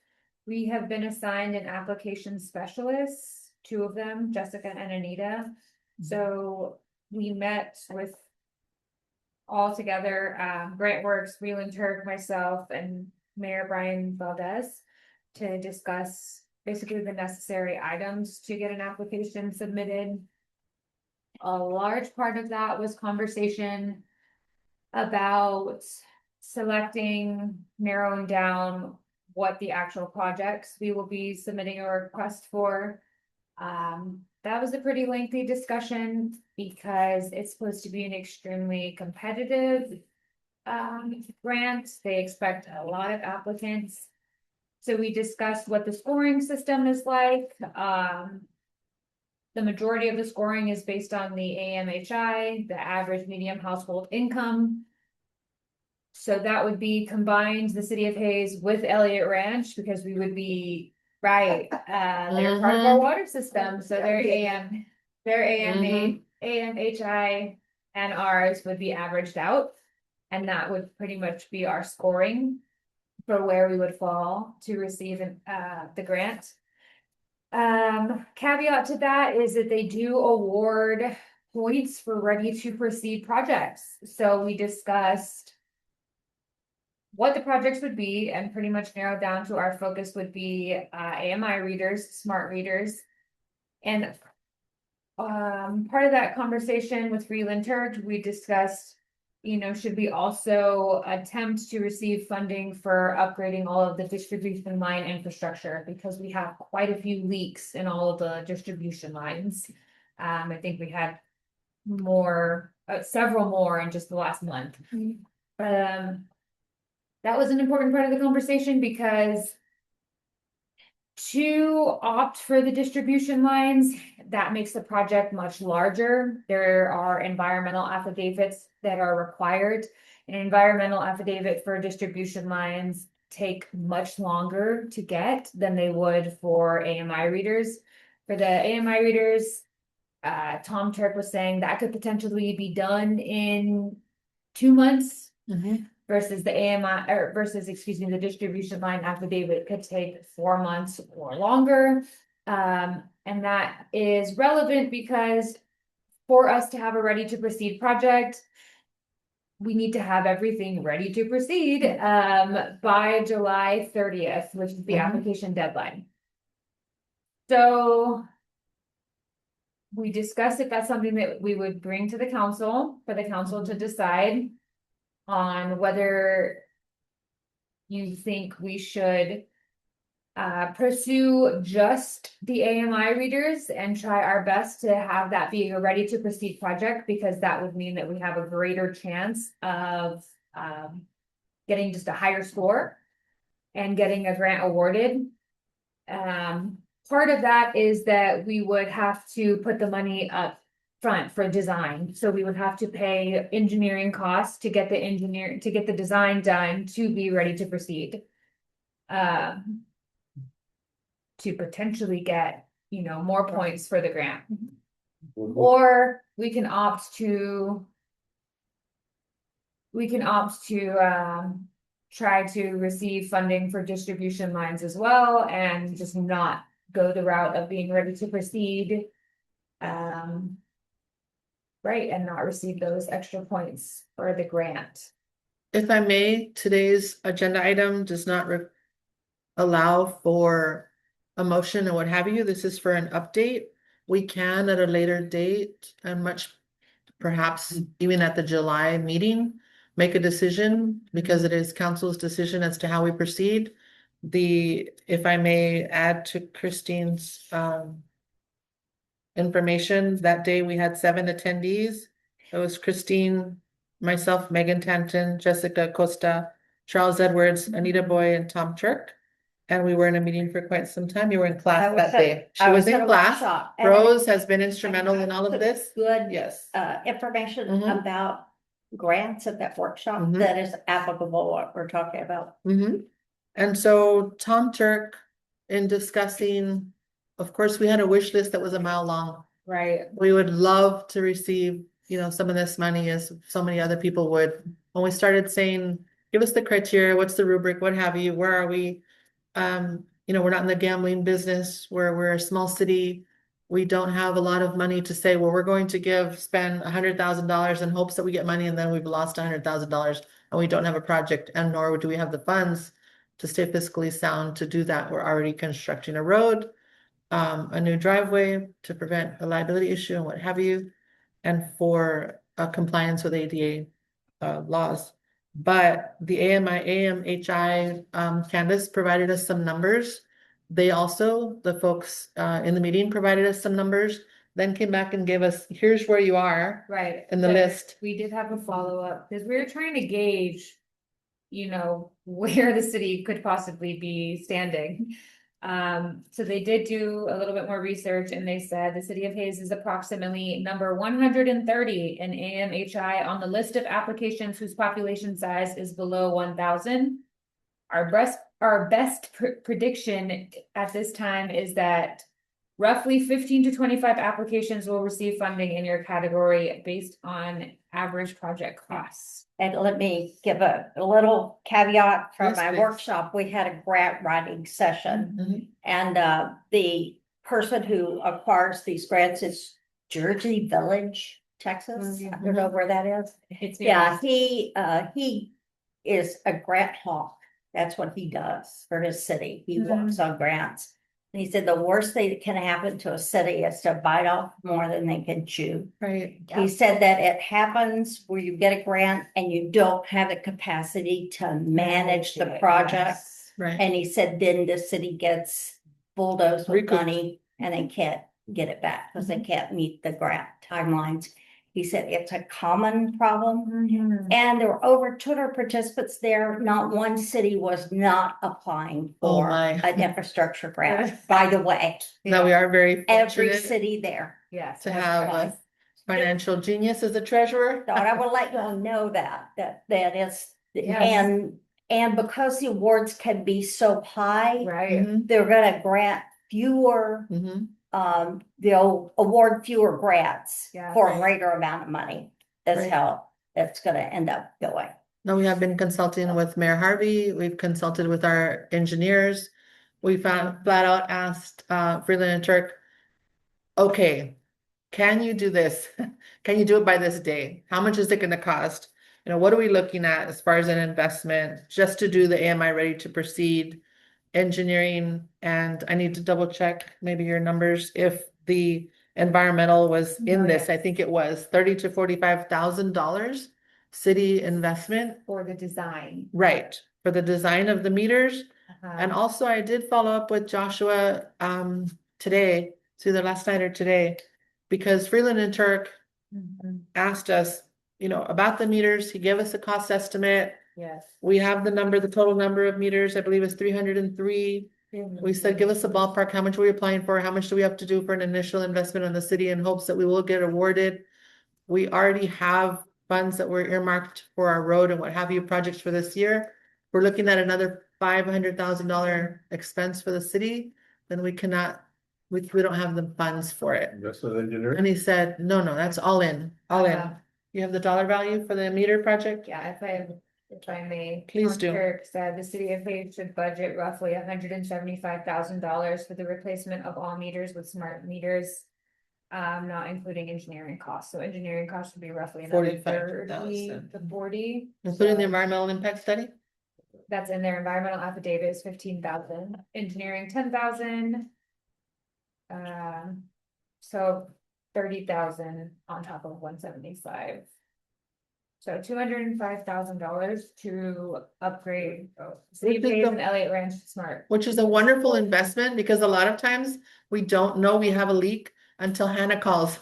We have been assigned an application specialist, 2 of them, Jessica and Anita. So we met with all together, Grant Works, Freeland Turk, myself, and Mayor Brian Valdez to discuss basically the necessary items to get an application submitted. A large part of that was conversation about selecting, narrowing down what the actual projects we will be submitting a request for. That was a pretty lengthy discussion because it's supposed to be an extremely competitive grant. They expect a lot of applicants. So we discussed what the scoring system is like. The majority of the scoring is based on the AMHI, the average median household income. So that would be combined, the city of Hayes with Elliott Ranch, because we would be, right, they're part of our water system, so their AMHI and ours would be averaged out. And that would pretty much be our scoring for where we would fall to receive the grant. Caveat to that is that they do award points for ready to proceed projects. So we discussed what the projects would be and pretty much narrowed down to our focus would be AMI readers, smart readers. And part of that conversation with Freeland Turk, we discussed, should we also attempt to receive funding for upgrading all of the distribution line infrastructure, because we have quite a few leaks in all of the distribution lines. I think we had several more in just the last month. That was an important part of the conversation because to opt for the distribution lines, that makes the project much larger. There are environmental affidavits that are required. An environmental affidavit for distribution lines take much longer to get than they would for AMI readers. For the AMI readers, Tom Turk was saying that could potentially be done in 2 months. Versus the AMI, or versus, excuse me, the distribution line affidavit could take 4 months or longer. And that is relevant because for us to have a ready to proceed project, we need to have everything ready to proceed by July 30th, which is the application deadline. So we discussed if that's something that we would bring to the council for the council to decide on whether you think we should pursue just the AMI readers and try our best to have that be a ready to proceed project, because that would mean that we have a greater chance of getting just a higher score and getting a grant awarded. Part of that is that we would have to put the money up front for design. So we would have to pay engineering costs to get the design done to be ready to proceed. To potentially get, more points for the grant. Or we can opt to try to receive funding for distribution lines as well and just not go the route of being ready to proceed. Right, and not receive those extra points for the grant. If I may, today's agenda item does not allow for a motion and what have you. This is for an update. We can at a later date and perhaps even at the July meeting, make a decision because it is council's decision as to how we proceed. If I may add to Christine's information, that day we had 7 attendees. It was Christine, myself, Megan Tanton, Jessica Costa, Charles Edwards, Anita Boy, and Tom Turk. And we were in a meeting for quite some time. You were in class that day. She was in class. Rose has been instrumental in all of this. Good Yes. information about grants at that workshop that is applicable what we're talking about. And so Tom Turk, in discussing, of course, we had a wish list that was a mile long. Right. We would love to receive, some of this money as so many other people would. When we started saying, give us the criteria, what's the rubric, what have you, where are we? We're not in the gambling business, we're a small city. We don't have a lot of money to say, well, we're going to spend $100,000 in hopes that we get money, and then we've lost $100,000 and we don't have a project, and nor do we have the funds to stay fiscally sound to do that. We're already constructing a road, a new driveway to prevent a liability issue and what have you, and for compliance with ADA laws. But the AMHI Candace provided us some numbers. They also, the folks in the meeting, provided us some numbers, then came back and gave us, here's where you are Right. in the list. We did have a follow-up because we were trying to gauge, where the city could possibly be standing. So they did do a little bit more research, and they said the city of Hays is approximately number 130 in AMHI on the list of applications whose population size is below 1,000. Our best prediction at this time is that roughly 15 to 25 applications will receive funding in your category based on average project costs. And let me give a little caveat from Yes, my please. workshop. We had a grant writing session. And the person who acquires these grants is Jersey Village, Texas. I don't know where that is. It's Yeah, he is a grant hawk. That's what he does for his city. He works on grants. And he said the worst thing that can happen to a city is to bite off more than they can chew. Right. He said that it happens where you get a grant and you don't have the capacity to manage the project. Right. And he said then the city gets bulldozed with Recouped. money and they can't get it back because they can't meet the grant timelines. He said it's a common problem. Mhm. And there were over 200 participants there. Not one city was not applying Oh for my. an infrastructure grant, by the way. Now we are very Every fortunate city there. Yes. to that's have right. a financial genius as a treasurer. Thought I would let you all know that is, Yes. and because the awards can be so high, Right. Mhm, they're gonna grant fewer, mhm. they'll award fewer grants Yeah. for a Right. greater amount of money. That's Right. how it's gonna end up going. No, we have been consulting with Mayor Harvey. We've consulted with our engineers. We found flat out asked Freeland and Turk, okay, can you do this? Can you do it by this day? How much is it gonna cost? You know, what are we looking at as far as an investment just to do the AMI ready to proceed engineering? And I need to double check maybe your numbers if the environmental was in Oh, this. I yes. think it was $30,000 to $45,000 city investment. For the design. Right, for the design of the meters. And Uh-huh. also I did follow up with Joshua today, it's either last night or today, because Freeland and Turk Mhm. asked us, you know, about the meters. He gave us a cost estimate. Yes. We have the number, the total number of meters, I believe is 303. We said, give us a ballpark, how much are we applying for? How much do we have to do for an initial investment on the city in hopes that we will get awarded? We already have funds that were earmarked for our road and what have you projects for this year. We're looking at another $500,000 expense for the city, then we cannot, we don't have the funds for it. That's an engineer. And he said, no, that's all in, all in. Uh-huh. You have the dollar value for the meter project? Yeah, if I may. Please Tom do. Kirk said the city of Faith should budget roughly $175,000 for the replacement of all meters with smart meters. Not including engineering costs, so engineering costs would be roughly another 30 45,000. to 40. Including the So environmental impact study? that's in their environmental affidavit is 15,000, engineering 10,000. So 30,000 on top of 175. So $205,000 to upgrade City of Which is Faith the- and Elliott Ranch Smart. Which is a wonderful investment because a lot of times we don't know we have a leak until Hannah calls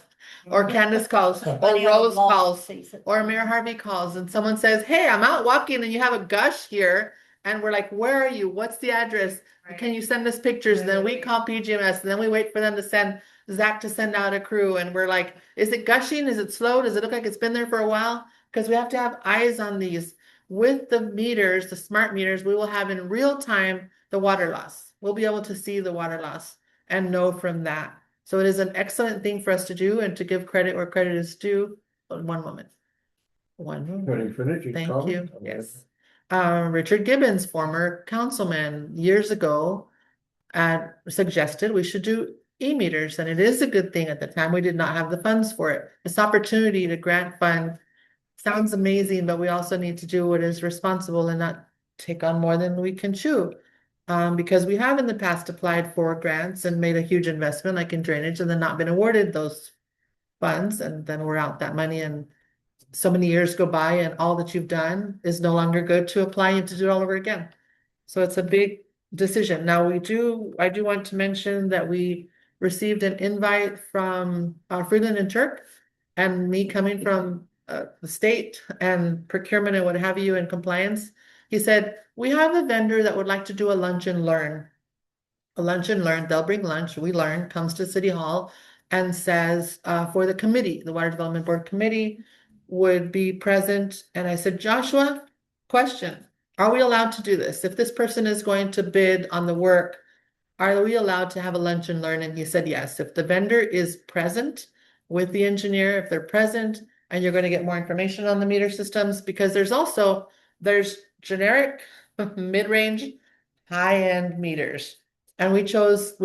or Candace calls or Money on the Rose wall calls sees it. or Mayor Harvey calls and someone says, hey, I'm out walking and you have a gush here. And we're like, where are you? What's the address? Can you send us pictures? Then we Right. call PGMS and then we wait for them to send Zach to send out a crew. And we're like, is it gushing? Is it slow? Does it look like it's been there for a while? Because we have to have eyes on these. With the meters, the smart meters, we will have in real time the water loss. We'll be able to see the water loss and know from that. So it is an excellent thing for us to do and to give credit where credit is due. One moment. One moment. When you finish, you Thank call you. me. Yes. Richard Gibbons, former councilman years ago, suggested we should do e-meters, and it is a good thing. At the time, we did not have the funds for it. This opportunity to grant fund sounds amazing, but we also need to do what is responsible and not take on more than we can chew. Because we have in the past applied for grants and made a huge investment, like in drainage, and then not been awarded those funds, and then we're out that money, and so many years go by, and all that you've done is no longer good to apply and to do it all over again. So it's a big decision. Now I do want to mention that we received an invite from Freeland and Turk, and me coming from the state and procurement and what have you and compliance. He said, we have a vendor that would like to do a lunch and learn. A lunch and learn, they'll bring lunch, we learn, comes to City Hall and says for the committee, the Water Development Board Committee would be present. And I said, Joshua, question, are we allowed to do this? If this person is going to bid on the work, are we allowed to have a lunch and learn? And he said, yes, if the vendor is present with the engineer, if they're present, and you're going to get more information on the meter systems, because there's generic, mid-range, high-end meters. And we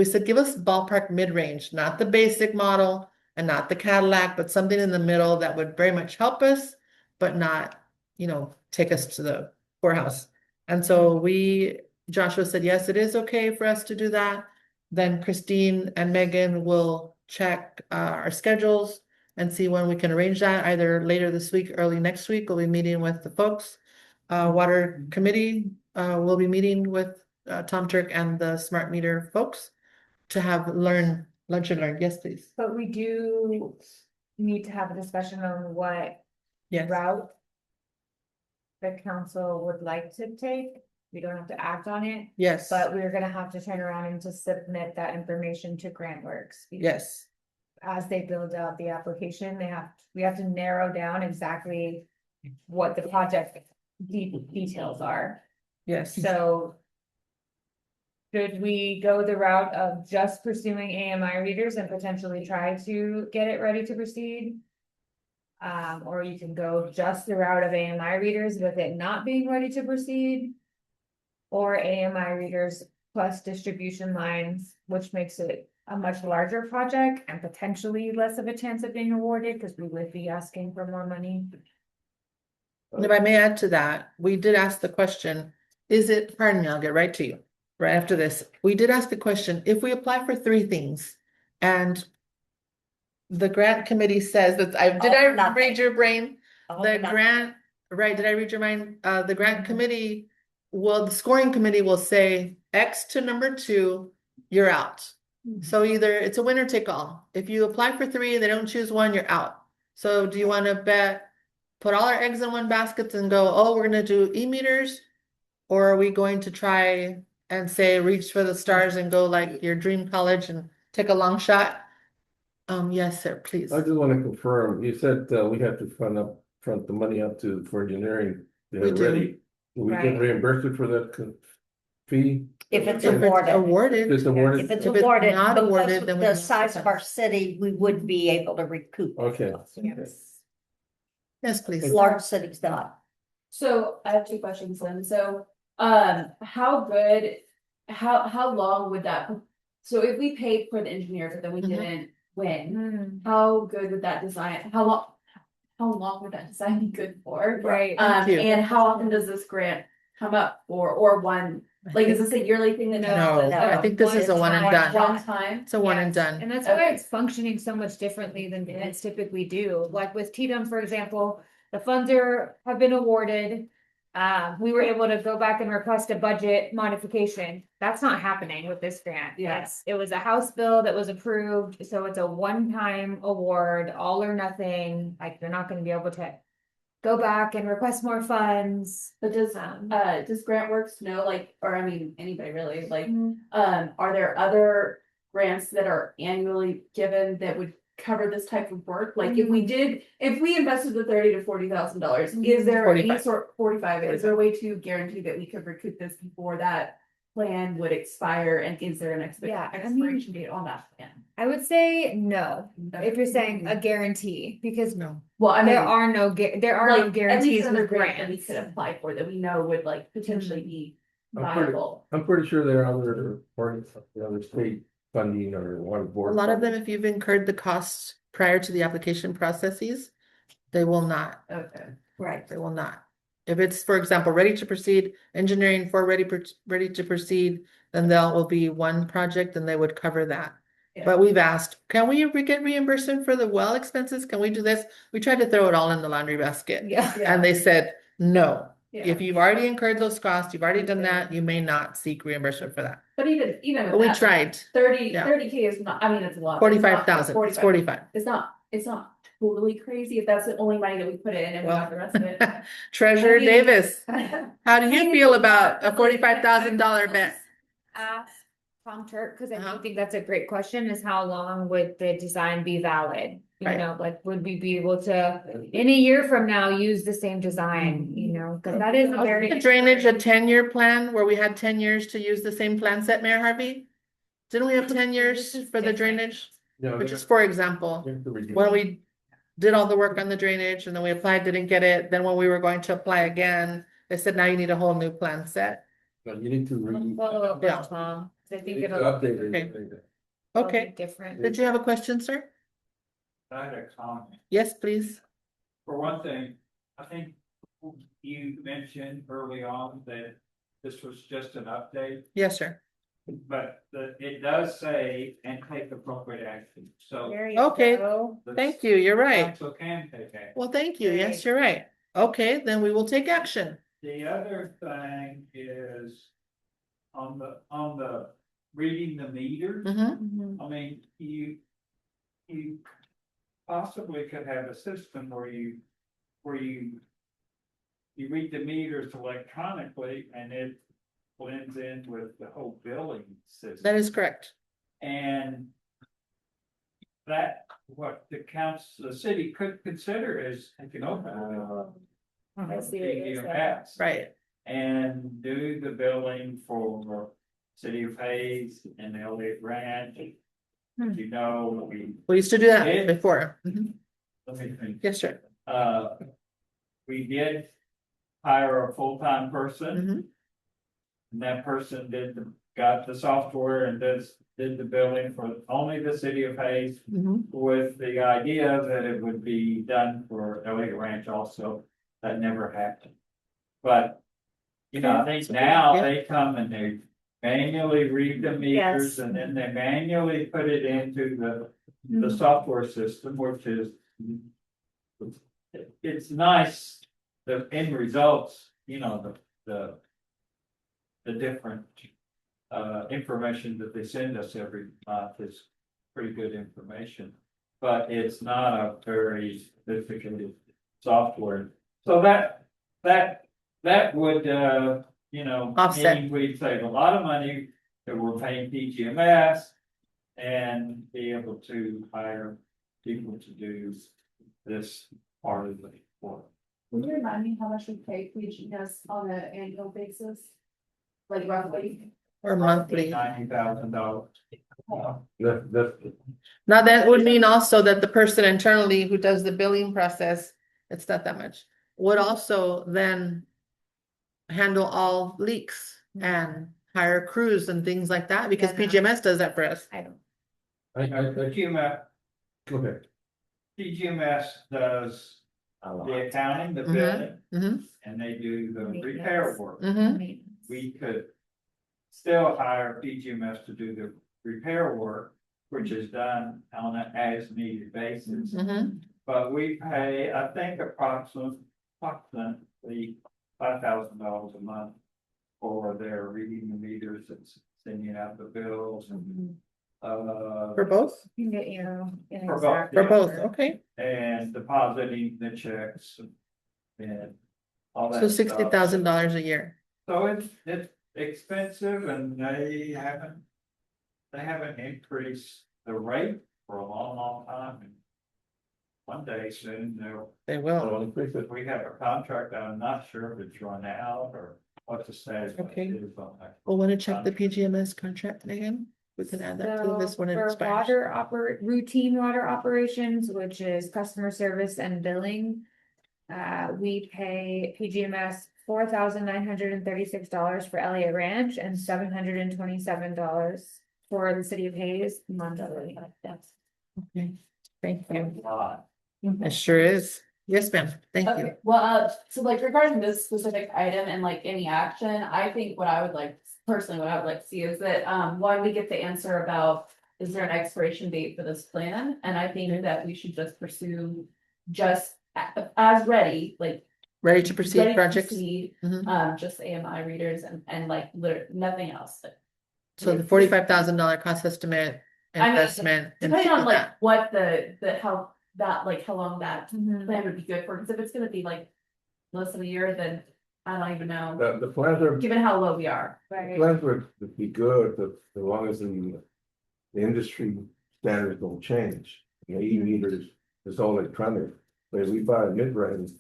said, give us ballpark mid-range, not the basic model and not the Cadillac, but something in the middle that would very much help us, but not, take us to the poorhouse. And so Joshua said, yes, it is okay for us to do that. Then Christine and Megan will check our schedules and see when we can arrange that, either later this week, early next week. We'll be meeting with the folks. Water Committee will be meeting with Tom Turk and the smart meter folks to have lunch and learn. Yes, please. But we do need to have a discussion on what Yes, route the council would like to take. We don't have to act on it, yes, but we're gonna have to turn around and just submit that information to GrantWorks. yes, As they build out the application, we have to narrow down exactly what the project details are. yes. So should we go the route of just pursuing AMI readers and potentially try to get it ready to proceed? Or you can go just the route of AMI readers with it not being ready to proceed. Or AMI readers plus distribution lines, which makes it a much larger project and potentially less of a chance of being awarded, because we would be asking for more money. And if I may add to that, we did ask the question, pardon me, I'll get right to you, right after this. We did ask the question, if we apply for 3 things and the grant committee says that, did I nothing. read your brain? Oh, The no. grant, right, did I read your mind? The grant committee the scoring committee will say X to number 2, you're out. So either it's a winner take all. If you apply for 3 and they don't choose one, you're out. So do you want to put all our eggs in one basket and go, oh, we're gonna do e-meters? Or are we going to try and say, reach for the stars and go like your dream college and take a long shot? Yes, sir, please. I just want to confirm, you said we have to front the money up for engineering. They're We do. ready. We Right. get reimbursed for that fee? If it's If it's awarded. awarded, It's awarded? If it's If it's awarded, not because awarded, of then we the can- size of our city, we would be able to recoup. Okay. yes, please. Large cities not. So I have 2 questions then. So, how long would that, so if we paid for the engineer, but then we Mhm. didn't win, how good would that design, how long would that design be good for? Right. Thank you. And how often does this grant come up or one, like, is this a yearly thing that? No, I think this is a one and done. One time? It's a one and Yes, done. And that's why Okay. it's functioning so much differently than grants typically do, like with TDM, for example, the funds have been awarded. We were able to go back and request a budget modification. That's not happening with this grant. Yes. It was a House bill that was approved, so it's a one-time award, all or nothing, like you're not gonna be able to go back and request more funds. But does GrantWorks know, like, or I mean, anybody really, like, Mm-hmm. are there other grants that are annually given that would cover this type of work? Like, if we invested the $30,000 to $40,000, is there any 45. sort, 45, is there a way to guarantee that we could recoup this before that plan would expire, and is there an Yeah, I mean- expiration date on that plan? I would say no, if you're saying a guarantee, because No. Well, I mean, there are no like, guarantees at least with another grant that we grants. could apply for that we know would like potentially be viable. I'm pretty sure there are other state funding or one A board. lot of them, if you've incurred the costs prior to the application processes, they will not, Okay. Right. they will not. If it's, for example, ready to proceed, engineering for ready to proceed, then there will be one project and they would cover that. Yeah. But we've asked, can we get reimbursement for the well expenses? Can we do this? We tried to throw it all in the laundry basket. Yeah. And they said, no, Yeah. if you've already incurred those costs, you've already done that, you may not seek reimbursement for that. But even But with we that, tried, 30 Yeah. 30K is not, I mean, it's a lot. but it's not 45,000, it's 45. It's not totally crazy if that's the only money that we put in and we got the rest of it. Treasurer I mean- Davis, how do you feel about a $45,000 bet? Ask Tom Turk, because I Uh-huh. do think that's a great question, is how long would the design be valid? You Right. know, like, would we be able to, in a year from now, use the same design, you know, because that is a very. The drainage, a 10-year plan where we had 10 years to use the same plan set, Mayor Harvey? Didn't we have 10 years This is for the different. drainage? Yeah, Which is, for example, we have to reduce- when we did all the work on the drainage and then we applied, didn't get it. Then when we were going to apply again, they said, now you need a whole new plan set. No, you need to Follow up with Yeah. Tom, 'cause I you think need to it'll update Okay. it. Okay, be different. did you have a question, sir? I had a comment. Yes, please. For one thing, I think you mentioned early on that this was just an update, Yes, sir. but it does say and take appropriate action, so. There you Okay. go. the Thank you, you're right. Council can take action. Well, thank you. Yes, Right. you're right. Okay, then we will take action. The other thing is on the reading the meter. Mhm. Mhm. I mean, you possibly could have a system where you read the meters electronically and it blends in with the whole billing system. That is correct. And that, what the city could consider is taking over. I see what you're saying. PGMS Right. and do the billing for City of Hayes and Elliott Ranch. You know, We used to do that It- before. Mhm. let me think. Yes, sir. We did hire a full-time person. Mhm. And that person got the software and did the billing for only the City of Hayes. Mhm. With the idea that it would be done for Elliott Ranch also, that never happened. But, you know, I think now Yeah. they come and they manually read the meters Yes. and then they manually put it into the Mm-hmm. software system, which is. It's nice, the end results, you know, the different. Information that they send us every month is pretty good information. But it's not a very sophisticated software, so that would, you know. Offset. mean we'd save a lot of money that we're paying PGMS. And be able to hire people to do this part of the work. Would you remind me how much we pay PGS on an annual basis? Like roughly? Or monthly. $90,000. That's, Now, that would mean also that the person internally who does the billing process, it's not that much, would also then handle all leaks and hire crews and things like that, because Yeah. PGMS does that for us. I don't. PGMS, okay. PGMS does the accounting, the Mhm. billing, Mhm. and they do the repair work. Mhm. We could still hire PGMS to do the repair work, which is done on an as needed basis. Mhm. But we pay, I think approximately $5,000 a month for their reading the meters and sending out the bills. For both? You can get, you know, an For both, exact For Yeah. both, number. okay. and depositing the checks and all that So stuff. $60,000 a year. So it's expensive and they haven't increased the rate for a long time. And one day soon, They I will. want to fix it. we have a contract, I'm not sure if it's run out or what the status Okay. is on that. We'll want to check the PGMS contract again. We can add that to this So when it for expires. routine water operations, which is customer service and billing. We pay PGMS $4,936 for Elliott Ranch and $727 for the city of Hayes monthly. That's Okay, thank you. A lot. It sure is. Yes, ma'am. Thank you. Okay, well, so like regarding this specific item and like any action, I think what I would like, personally, what I would like to see is that, one, we get the answer about. Is there an expiration date for this plan? And I think that we should just pursue just as ready, like. Ready to proceed ready to projects? proceed, Mhm. just AMI readers and like nothing else. So the $45,000 cost estimate, I mean, investment. and Depending on like that. what how that, like how long that Mhm. plan would be good for, because if it's gonna be like less than a year, then I don't even know, The plans are, given how low we are. right. plans would be good, but as long as the industry standards don't change. The E-meters, it's all electronic, but if we buy a mid-range,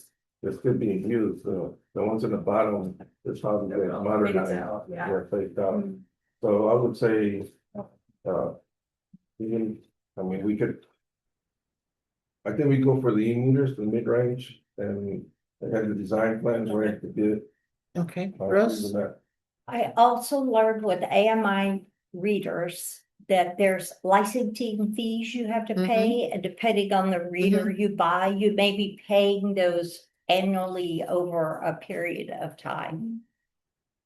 it's still being used, so the ones in the bottom, it's probably get modernized, out, yeah. they're phased out. So I would say, even, I mean, we could. I think we go for the E-meters, the mid-range, and they have the design plans ready to bid. Okay, I'll Rose? do that. I also learned with AMI readers that there's licensing fees you have to pay, and depending on the reader you buy, you may be paying those annually over a period of time.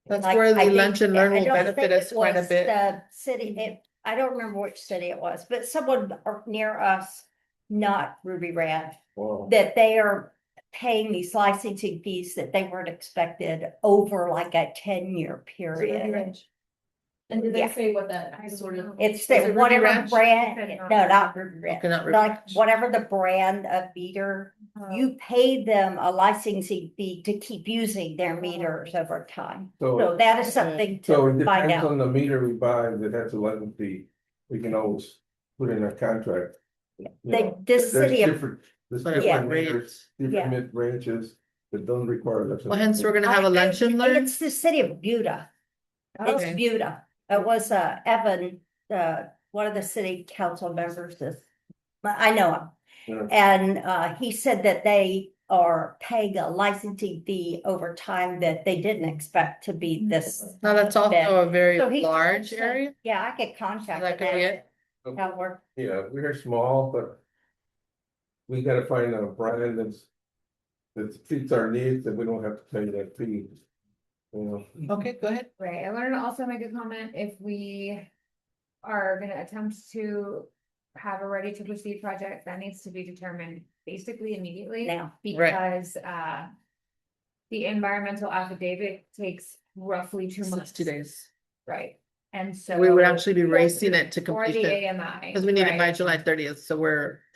That's Like, where I the think- lunch and learn I will don't benefit think us it quite a was bit. the city, I don't remember which city it was, but someone near us, not Ruby Ranch, Well, that they are paying these licensing fees that they weren't expected over like a 10-year period. And did they Yeah. say what that sort of? It's Is the it Ruby whatever Ranch? brand, no, not Ruby Ranch, Okay, not Ruby like Ranch. whatever the brand of meter. You pay them a licensing fee to keep using their meters over time. So So, that is something so it to find depends out. on the meter we buy that has a license fee. We can always put in a contract. You know, This there's city of, different, there's But different what meters, rates? different ranges that don't require that. Well, hence we're gonna have a luncheon learn. it's the city of Buda. It's Okay. Buda. It was Evan, one of the city council members is, I know him. Yeah. And he said that they are paying a licensing fee over time that they didn't expect to be this. Now, that's also a very So he- large so, area. Yeah, I get contact That with could be them. it. How it works. Yeah, we're small, but we gotta find a brand that fits our needs and we don't have to pay that fee. You know, Okay, go ahead. Right, I wanted to also make a comment, if we are gonna attempt to have a ready to proceed project, that needs to be determined basically immediately. Now, Because, the environmental affidavit takes roughly 2 months. 60 days. Right, and so. We would actually be racing it to For the completion AMI. because we need it by right. July 30th. So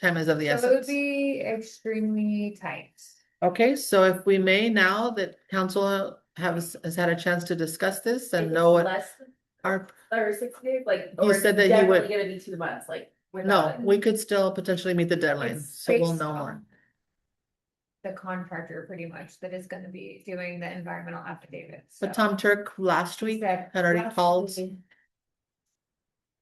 time is of the So it would essence. be extremely tight. Okay, so if we may now that council has had a chance to discuss this and know what Less than our, or 60 days, like. You or said that you definitely would- Gonna be 2 months, like. no, without it. we could still potentially meet the deadline. It's So we'll based know on more. The contractor pretty much that is gonna be doing the environmental affidavits. But Tom Turk last week Said had already last called. week.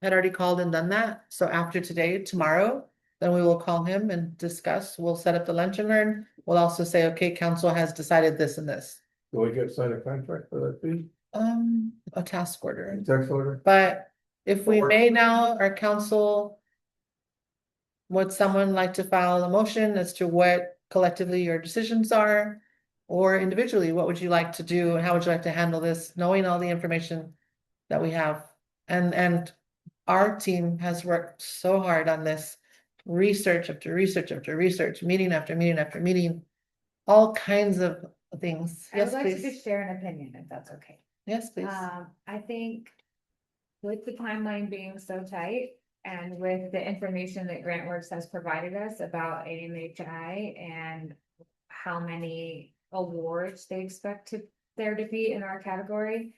Had already called and done that. So after today, tomorrow, then we will call him and discuss. We'll set up the lunch and learn. We'll also say, okay, council has decided this and this. do we get signed a contract for that fee, A task order. tax order? But if we Or- may now, our council. Would someone like to file a motion as to what collectively your decisions are? Or individually, what would you like to do and how would you like to handle this, knowing all the information that we have? And our team has worked so hard on this, research after research after research, meeting after meeting after meeting. All kinds of things. I would Yes, like to please. just share an opinion, if that's okay. Yes, please. I think with the timeline being so tight and with the information that GrantWorks has provided us about AMHI and how many awards they expect there to be in our category.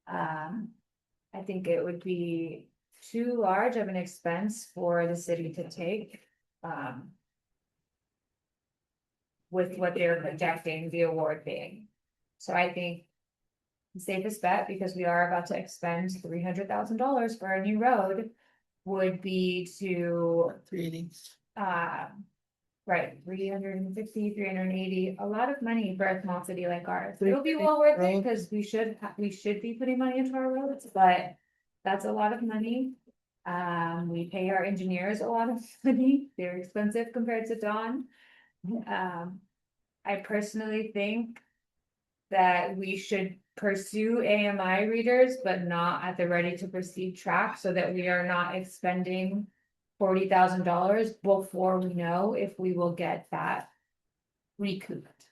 I think it would be too large of an expense for the city to take. With what they're projecting the award being. So I think the safest bet, because we are about to expend $300,000 for a new road, would be to, 380. right, 350, 380, a lot of money for a small city like ours. It'll be 350 well worth it, road. because we should be putting money into our roads, but that's a lot of money. We pay our engineers a lot of money, they're expensive compared to Dawn. I personally think that we should pursue AMI readers, but not at the ready to proceed track, so that we are not expending $40,000 before we know if we will get that recouped.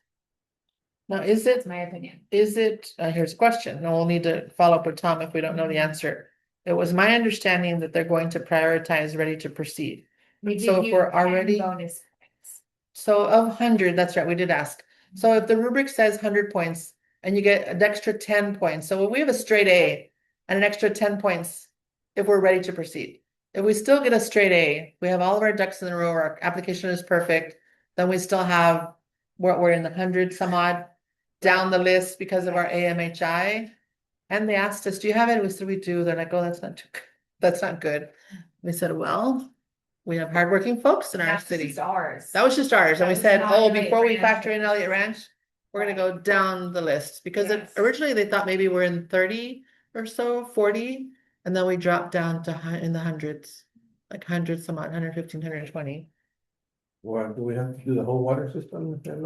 Now, is That's it, my opinion. here's a question, and we'll need to follow up with Tom if we don't know the answer. It was my understanding that they're going to prioritize ready to proceed. They So give if you we're 10 already- bonus points. So of 100, that's right, we did ask. So if the rubric says 100 points and you get an extra 10 points, so we have a straight A and an extra 10 points if we're ready to proceed. If we still get a straight A, we have all of our ducks in a row, our application is perfect, then we still have, we're in the 100 some odd down the list because of our AMHI. And they asked us, do you have it? We said, we do. They're like, oh, that's not too good. That's not good. We said, well, we have hardworking folks in our That's city. just ours. That was just ours, and we That was said, not oh, Elliott before we Ranch. factor in Elliott Ranch, we're gonna go down the list, because Yes. originally they thought maybe we're in 30 or so, 40, and then we dropped down to in the hundreds, like hundreds, some odd, 115, 120. Well, do we have to do the whole water system? Can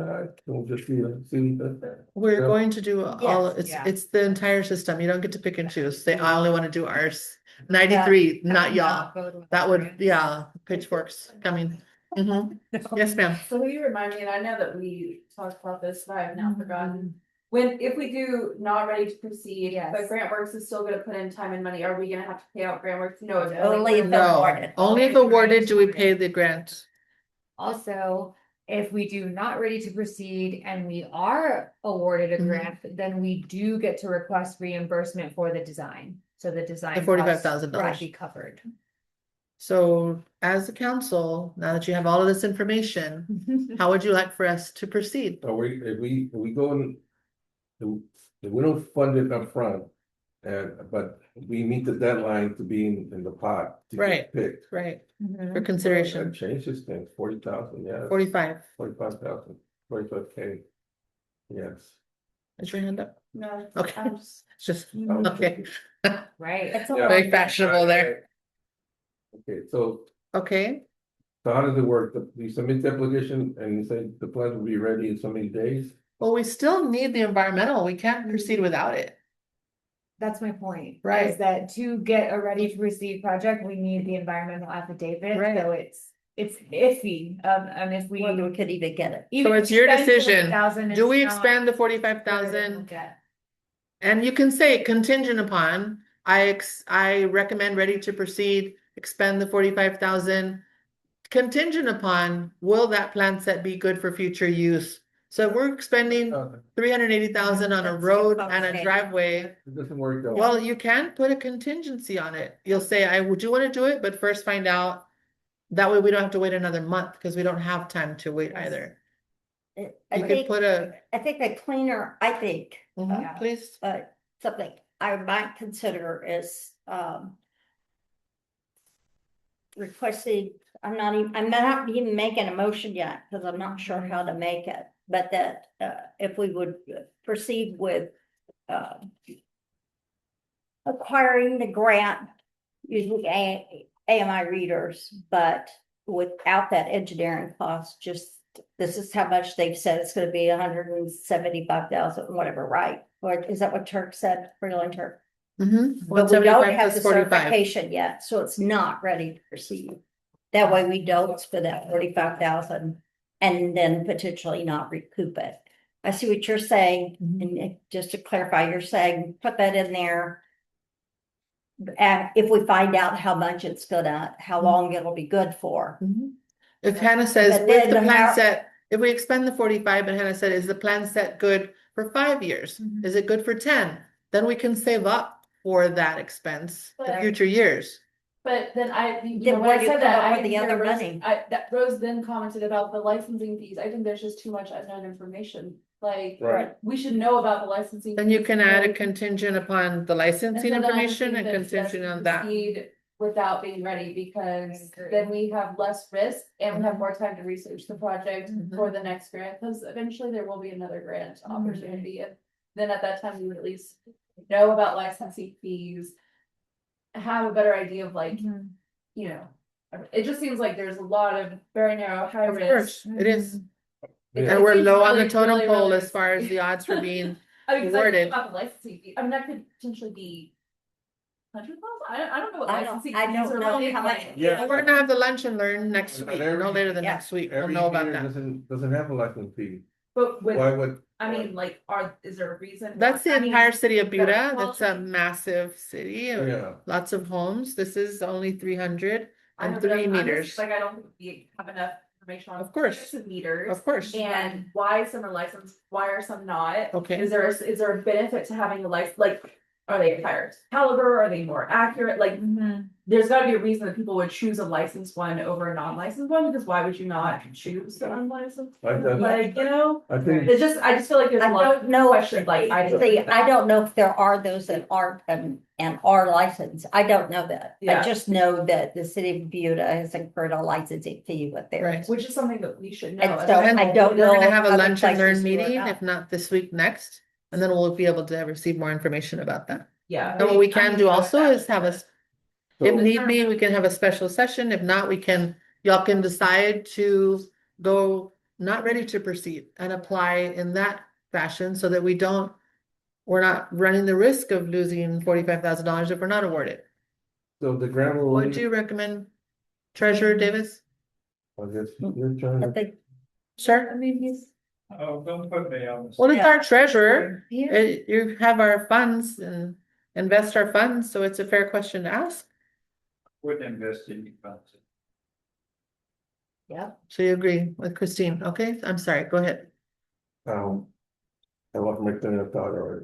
we just see that? We're Yeah. going to do all, Yes. it's, Yeah. it's the entire system, you don't get to pick and choose, say, I only wanna do ours, 93, not y'all. That would, yeah, pitchforks coming. Mhm. Yes, ma'am. So will you remind me, and I know that we talked about this, but I've now forgotten, if we do not ready to proceed, Yes. but GrantWorks is still gonna put in time and money, are we gonna have to pay out GrantWorks? No. it's Only if No, awarded. only if awarded do we pay the grant. Also, if we do not ready to proceed and we are awarded a Mhm. grant, then we do get to request reimbursement for the design. So the design. The costs $45,000. will Be covered. So as a council, now that you have all of this information, how would you like for us to proceed? So if we go in, if we don't fund it upfront, but we meet the deadline to be in the pot. To get Right. picked. Right, Mhm. for consideration, That changes things, 40,000, yeah, 45, 45,000, 45K. Yes. is your hand up? No. Okay, I'm just- it's just, I was okay, Right. It's a Yeah. very lot. fashionable there, Okay, so okay, how does it work? You submit the application and you say the plans will be ready in so many days? well, we still need the environmental, we can't proceed without it. That's my point. Right. Is that to get a ready to proceed project, we need the environmental affidavit, Right. so it's iffy, and if we. Whether we could even get it. even So it's your spend decision. 40,000, Do we it's not expend the what 45,000? we'll get. And you can say contingent upon, I recommend ready to proceed, expend the 45,000. Contingent upon, will that plan set be good for future use? So if we're expending Okay. 380,000 on a That's road and a complicated. driveway. It doesn't work though. Well, you can put a contingency on it. You'll say, would you want to do it, but first find out. That way we don't have to wait another month because we don't have time to wait either. I You could think, put a, I think a cleaner, Mhm, please, something I might consider is, requesting, I'm not even making a motion yet, because I'm not sure how to make it, but that, if we would proceed with, acquiring the grant using AMI readers, but without that engineering cost, just, this is how much they've said, it's gonna be 175,000, whatever, right? Or is that what Turk said, Freeland Turk? mhm, But we don't 175 have plus the 45. certification yet, so it's not ready to proceed. That way we don't spend that 45,000 and then potentially not recoup it. I see what you're saying, Mhm. and just to clarify, you're saying, put that in there. And if we find out how much it's gonna, how long it'll be good for. Mhm. If Hannah says, But with then the plan how- set, if we expend the 45 and Hannah said, is the plan set good for 5 years? Mhm. Is it good for 10? Then we can save up for that expense in But- future years. But then Then when where I do you said come that, up I with the didn't hear other Rose, money? that Rose then commented about the licensing fees. I think there's just too much unknown information. Like, Right. we should know about the licensing. Then you fees can and add a know- contingent upon the and licensing then the other information thing and that's best contingent to on that. proceed Without being ready, because agree. then we have less risk and we have more time to research the project Mhm. for the next grant, because eventually there will be another grant opportunity. And then at that time, we would at least know about licensing fees. Have a better idea of like, Mhm. you know, it just seems like there's a lot of very narrow, high Of risk. course, it is. It- And it we're seems low on the really, totem really, pole really as far as risky. the odds for being, I mean, 'cause I awarded. think about the licensing fee, I mean, that could potentially be. 100,000? I don't know what I don't- licensing I fees don't are know really how much- like. Yeah. we're gonna have the lunch and learn next But week, every- no later than yeah, next week, we'll Every know about year that. doesn't have a license fee. But with, Why would? I mean, like, is there a reason? That's the I mean, entire city of you gotta Buda, call that's a them. massive city, Yeah. lots of homes, this is only 300 I know, and but 3 I'm just, meters. like, I don't think we have enough information on. Of course. types of meters. Of course, And why some are licensed, why are some not? okay, Is there a benefit to having a license, like, are they higher caliber, are they more accurate, like, Mhm. there's gotta be a reason that people would choose a licensed one over a non-licensed one, because why would you not choose the unlicensed? I don't- Like, you know, I think, I just feel like there's a I lot of don't know. questions, like, I See, I don't know if there are those that aren't and are licensed. I don't know that. I Yeah. just know that the city of Buda has incurred a licensing fee with Right. theirs. which is something that we should know. And as so a I whole. don't we're know. gonna have a other lunch and learn places do or meeting, not. if not this week, next, and then we'll be able to receive more information about that. Yeah. And what we I can mean, do I would also is have a, but- if so, need be, we can have a special session, if not, y'all can decide to go not ready to proceed and apply in that fashion so that we're not running the risk of losing $45,000 if we're not awarded. so the grant will. What do you recommend, Treasurer Davis? I guess you're trying I to. think Sure. I mean, Oh, don't put me on the. Well, it's our treasurer. Yeah. You have our funds and invest our funds, so it's a fair question to ask. Would invest in your funds. So you agree with Christine? Okay, I'm sorry, go ahead. I love McDonough, I thought, or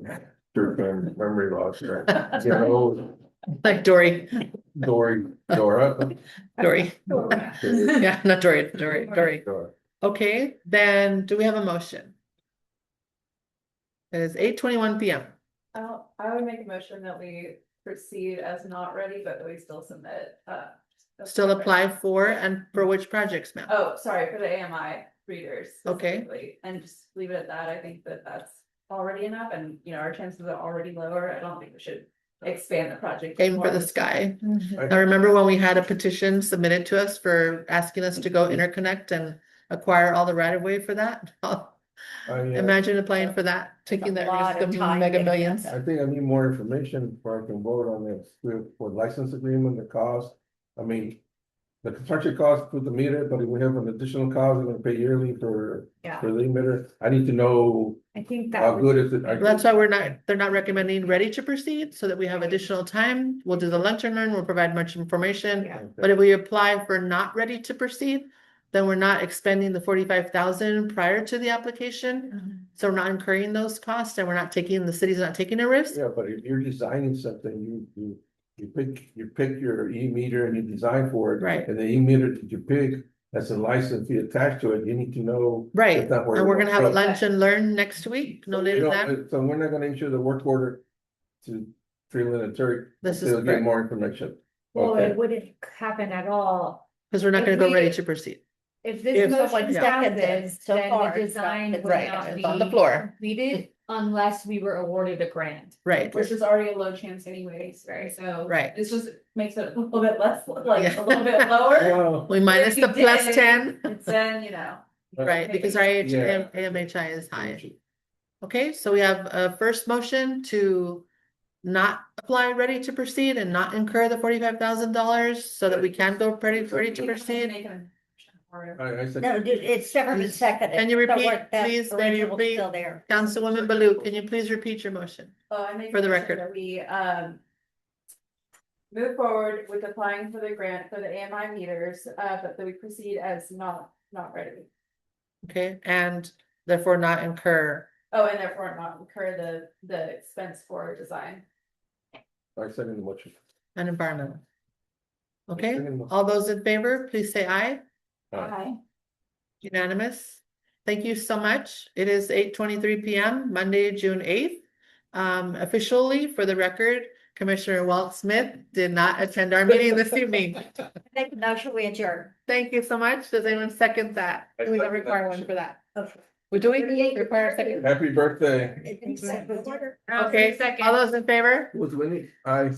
short-term memory loss, right? You know, Like Dory, Dora. Dory. Yeah, not Dory, Dory. Dora. Okay, then do we have a motion? It is 8:21 PM. I would make a motion that we proceed as not ready, but that we still submit, Still apply for and for which projects, ma'am? Oh, sorry, for the AMI readers. Okay. specifically, And just leave it at that. I think that that's already enough and, our chances are already lower. I don't think we should expand the project. Aim for the more. sky. I- I remember when we had a petition submitted to us for asking us to go interconnect and acquire all the right of way for that. Imagine applying for that, taking that lot risk of of time mega getting millions. that I think I need more information before I can vote on this, for license agreement, the cost. I mean, the construction cost for the meter, but if we have an additional cost, we're gonna pay yearly for the emitter. I need to know I think how that good would, is it. That's why they're not recommending ready to proceed, so that we have additional time. We'll do the lunch and learn, we'll provide much information. Yeah. But if we apply for not ready to proceed, then we're not expending the 45,000 prior to the application. So we're not incurring those costs and the city's not taking a risk. Yeah, but if you're designing something, you pick your e-meter and you design for it. Right. And the e-meter that you pick, that's a license fee attached to it, you need to know. Right, that's not where and we're it gonna have a goes. lunch and learn next week, no later You than know, that. So we're not gonna issue the work order to Freeland and Turk. This is They'll get correct, more information. well, Okay. it wouldn't happen at all. because we're not If gonna go we- ready to proceed. If If this someone motion seconds it, passes, so then far, the it's not- design would Right, not it's be on the floor. completed unless we were awarded a grant. Right, Which is already a low chance anyways, right? So. Right. This just makes it a little bit less, like Yeah. a little bit lower. Well, we minus If you the plus did, 10, It's then, right, because our Yeah. AMHI is high. Okay, so we have a first motion to not apply ready to proceed and not incur the $45,000 so that we can go ready to proceed. I said. No, dude, it's separate and second. Can you repeat, please, maybe Original's repeat? still there. Councilwoman Baloo, can you please repeat your motion? Oh, I make. For the a motion record. that we, move forward with applying for the grant for the AMI meters, but that we proceed as not ready. Okay, and therefore not incur. Oh, and therefore not incur the expense for design. I second the motion. And environmental. Okay, Second motion. all those in favor, please say aye. Aye. Unanimous. Thank you so much. It is 8:23 PM, Monday, June 8th. Officially, for the record, Commissioner Walt Smith did not attend our meeting this evening. Make a motion, we adjourn. Thank you so much. Does anyone second that? I Do we not second that require one motion. for that? Okay. We do require a second? Happy birthday. Okay, all those in favor Who's winning? Aye.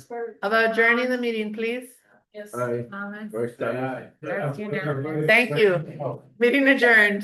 of adjourning the meeting, please? Yes. Aye. Thomas. First time. Thank you. Meeting adjourned.